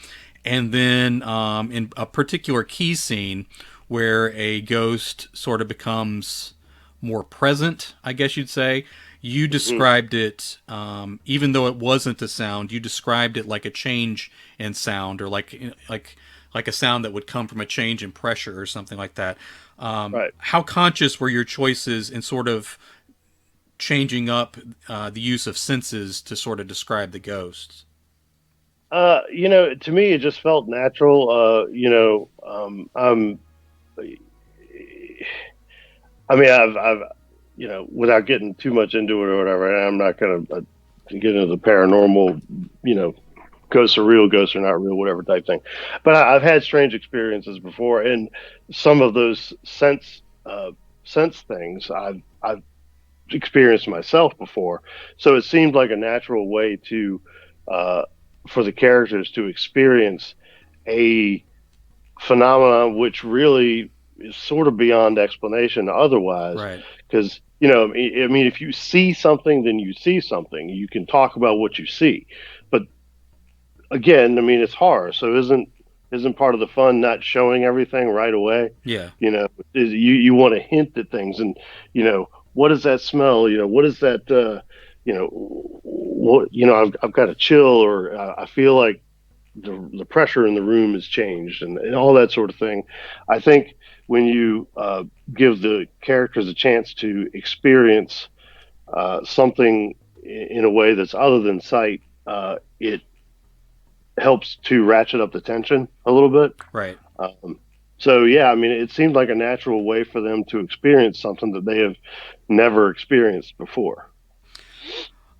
And then in a particular key scene where a ghost sort of becomes more present, I guess you'd say, you
Hmm.
described it, even though it wasn't a sound, you described it like a change in sound, or like a sound that would come from a change in pressure or something like that.
Right.
How conscious were your choices in sort of changing up the use of senses to sort of describe the ghosts?
To me, it just felt natural. I mean, I've, without getting too much into it or whatever, I'm not going to get into the paranormal, you know, ghosts are real, ghosts are not real, whatever type thing. But I've had strange experiences before, and some of those sense things I've experienced myself before. So it seemed like a natural way to uh, for the characters to experience a phenomenon which really is sort of beyond explanation otherwise.
Right.
Because I mean, if you see something, then you see something. You can talk about what you see, but again, I mean, it's horror, so isn't part of the fun not showing everything right away?
Yeah.
You want to hint at things, and what does that smell? What is that? I've got a chill, or I feel like the pressure in the room has changed, and all that sort of thing. I think when you give the characters a chance to experience something in a way that's other than sight, it helps to ratchet up the tension a little bit.
Right.
So yeah, I mean, it seemed like a natural way for them to experience something that they have never experienced before.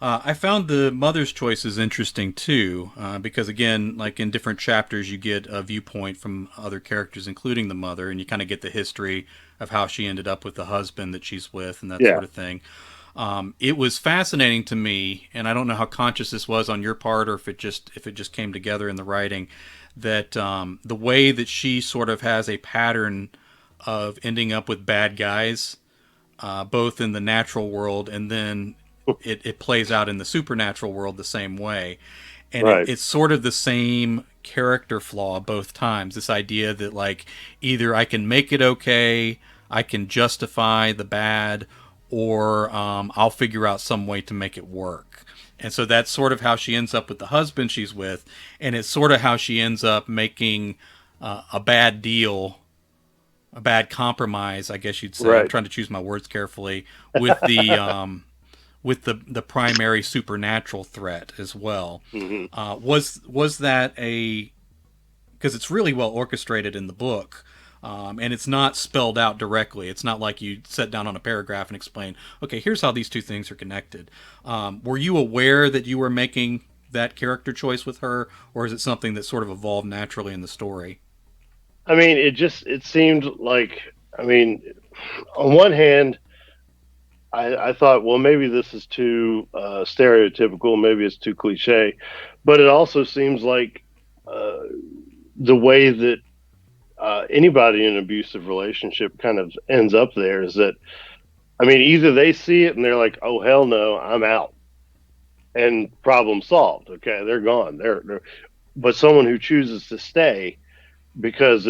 I found the mother's choices interesting too, because again, like in different chapters, you get a viewpoint from other characters, including the mother, and you kind of get the history of how she ended up with the husband that she's with and that
Yeah.
sort of thing. It was fascinating to me, and I don't know how conscious this was on your part, or if it just came together in the writing, that the way that she sort of has a pattern of ending up with bad guys, both in the natural world and then it plays out in the supernatural world the same way. And
Right.
it's sort of the same character flaw both times. This idea that, like, either I can make it okay, I can justify the bad, or I'll figure out some way to make it work. And so that's sort of how she ends up with the husband she's with. And it's sort of how she ends up making a bad deal, a bad compromise, I guess you'd say. I'm
Right.
trying to choose my words carefully, with the with the primary supernatural threat as well.
Hmm.
Was that a, because it's really well orchestrated in the book, and it's not spelled out directly. It's not like you sit down on a paragraph and explain, okay, here's how these two things are connected. Were you aware that you were making that character choice with her, or is it something that sort of evolved naturally in the story?
I mean, it seemed like, I mean, on one hand, I thought, well, maybe this is too stereotypical, maybe it's too cliche, but it also seems like uh, the way that anybody in an abusive relationship kind of ends up there is that, I mean, either they see it and they're like, oh, hell no, I'm out, and problem solved. Okay, they're gone. But someone who chooses to stay because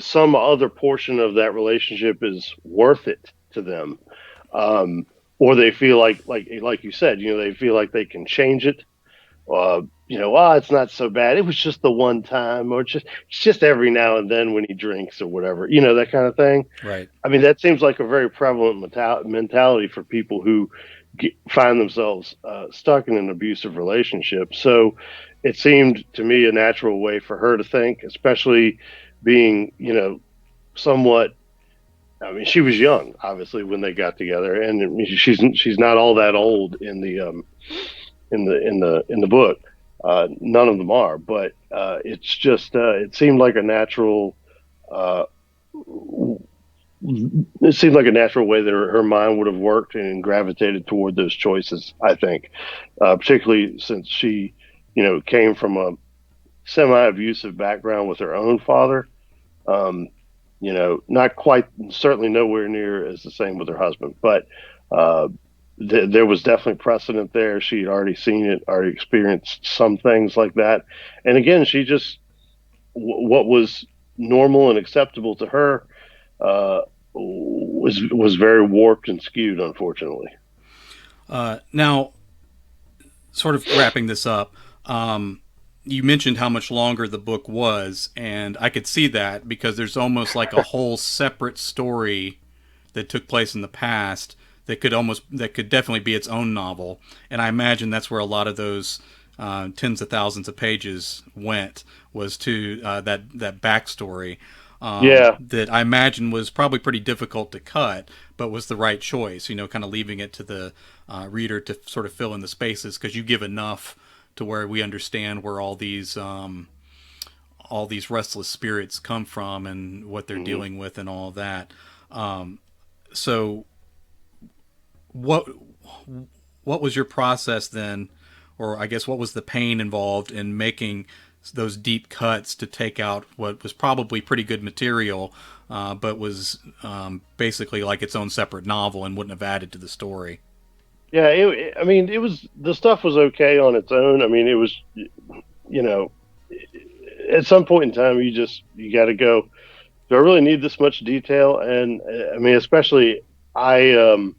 some other portion of that relationship is worth it to them, or they feel like you said, they feel like they can change it. It's not so bad. It was just the one time, or it's just every now and then when he drinks or whatever, that kind of thing.
Right.
I mean, that seems like a very prevalent mentality for people who find themselves stuck in an abusive relationship. So it seemed to me a natural way for her to think, especially being, somewhat. I mean, she was young, obviously, when they got together, and I mean, she's not all that old in the book. None of them are, but it's just it seemed like a natural. Uh, it seemed like a natural way that her mind would have worked and gravitated toward those choices. I think, particularly since she, came from a semi-abusive background with her own father. Not quite, certainly nowhere near as the same with her husband, but there was definitely precedent there. She had already seen it, already experienced some things like that. And again, she just, what was normal and acceptable to her was very warped and skewed, unfortunately.
Now, sort of wrapping this up, you mentioned how much longer the book was, and I could see that because there's almost like a whole separate story that took place in the past that could definitely be its own novel. And I imagine that's where a lot of those tens of thousands of pages went, was to that backstory.
Yeah.
That I imagine was probably pretty difficult to cut, but was the right choice. Kind of leaving it to the reader to sort of fill in the spaces, because you give enough to where we understand where all these restless spirits come from and what they're dealing with and all of that. So what was your process then, or I guess what was the pain involved in making those deep cuts to take out what was probably pretty good material, but was basically like its own separate novel and wouldn't have added to the story?
Yeah, I mean, it was, the stuff was okay on its own. I mean, it was, you know, at some point in time, you got to go, do I really need this much detail? And I mean, especially I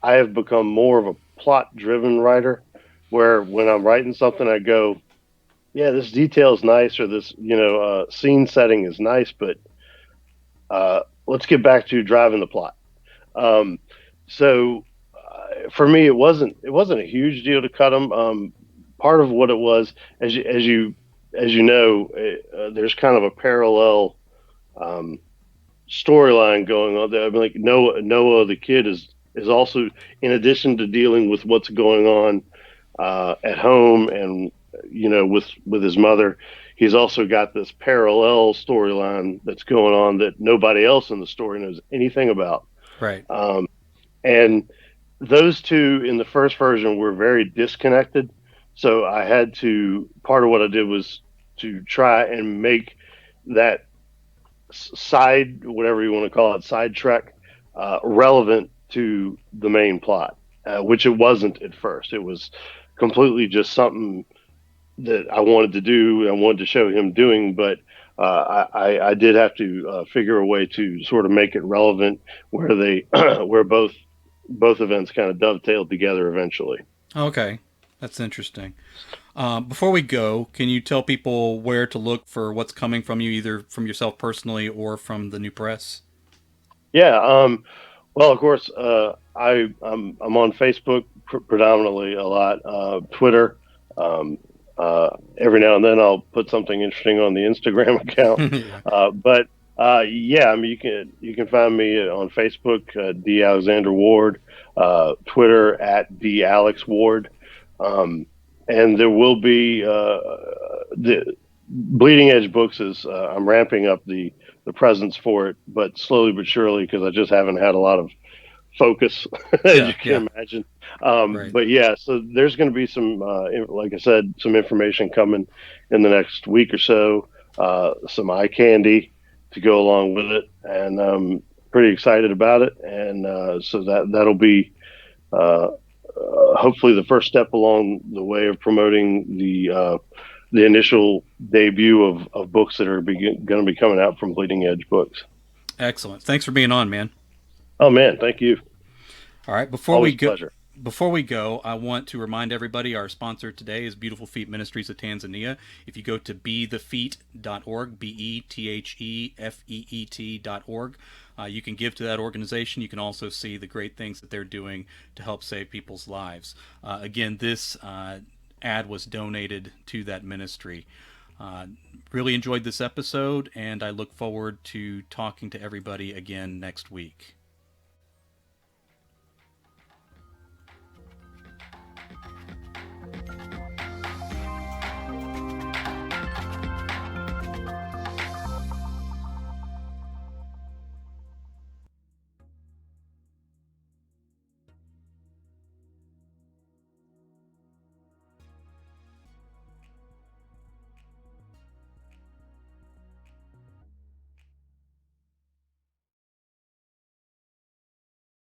have become more of a plot driven writer, where when I'm writing something, I go, yeah, this detail is nice, or this, scene setting is nice, but let's get back to driving the plot. Um, so for me, it wasn't a huge deal to cut them. Part of what it was, as you know, there's kind of a parallel um, storyline going on there. I mean, like Noah the kid is also, in addition to dealing with what's going on at home and with his mother, he's also got this parallel storyline that's going on that nobody else in the story knows anything about.
Right.
And those two in the first version were very disconnected. So I had to, part of what I did was to try and make that side, whatever you want to call it, side trek, relevant to the main plot, which it wasn't at first. It was completely just something that I wanted to do. I wanted to show him doing, but I did have to figure a way to sort of make it relevant, where they where both events kind of dovetailed together eventually.
Okay, that's interesting. Before we go, can you tell people where to look for what's coming from you, either from yourself personally or from the new press?
Yeah. Well, of course, I'm on Facebook predominantly a lot, Twitter. Um, every now and then I'll put something interesting on the Instagram account.
Yeah.
But yeah, I mean, you can find me on Facebook, D Alexander Ward, Twitter at D Alex Ward, and there will be the Bleeding Edge Books is, I'm ramping up the presence for it, but slowly but surely, because I just haven't had a lot of focus, as
Yeah.
you
Yeah.
can imagine.
Right.
But yeah, so there's going to be some, like I said, some information coming in the next week or so, some eye candy to go along with it, and I'm pretty excited about it. And so that'll be hopefully the first step along the way of promoting the initial debut of books that are going to be coming out from Bleeding Edge Books.
Excellent. Thanks for being on, man.
Oh man, thank you.
All right.
Always a pleasure.
Before we go, I want to remind everybody our sponsor today is Beautiful Feet Ministries of Tanzania. If you go to bethefeet.org, BETHEFEET.org, you can give to that organization. You can also see the great things that they're doing to help save people's lives. Again, this ad was donated to that ministry. Really enjoyed this episode, and I look forward to talking to everybody again next week.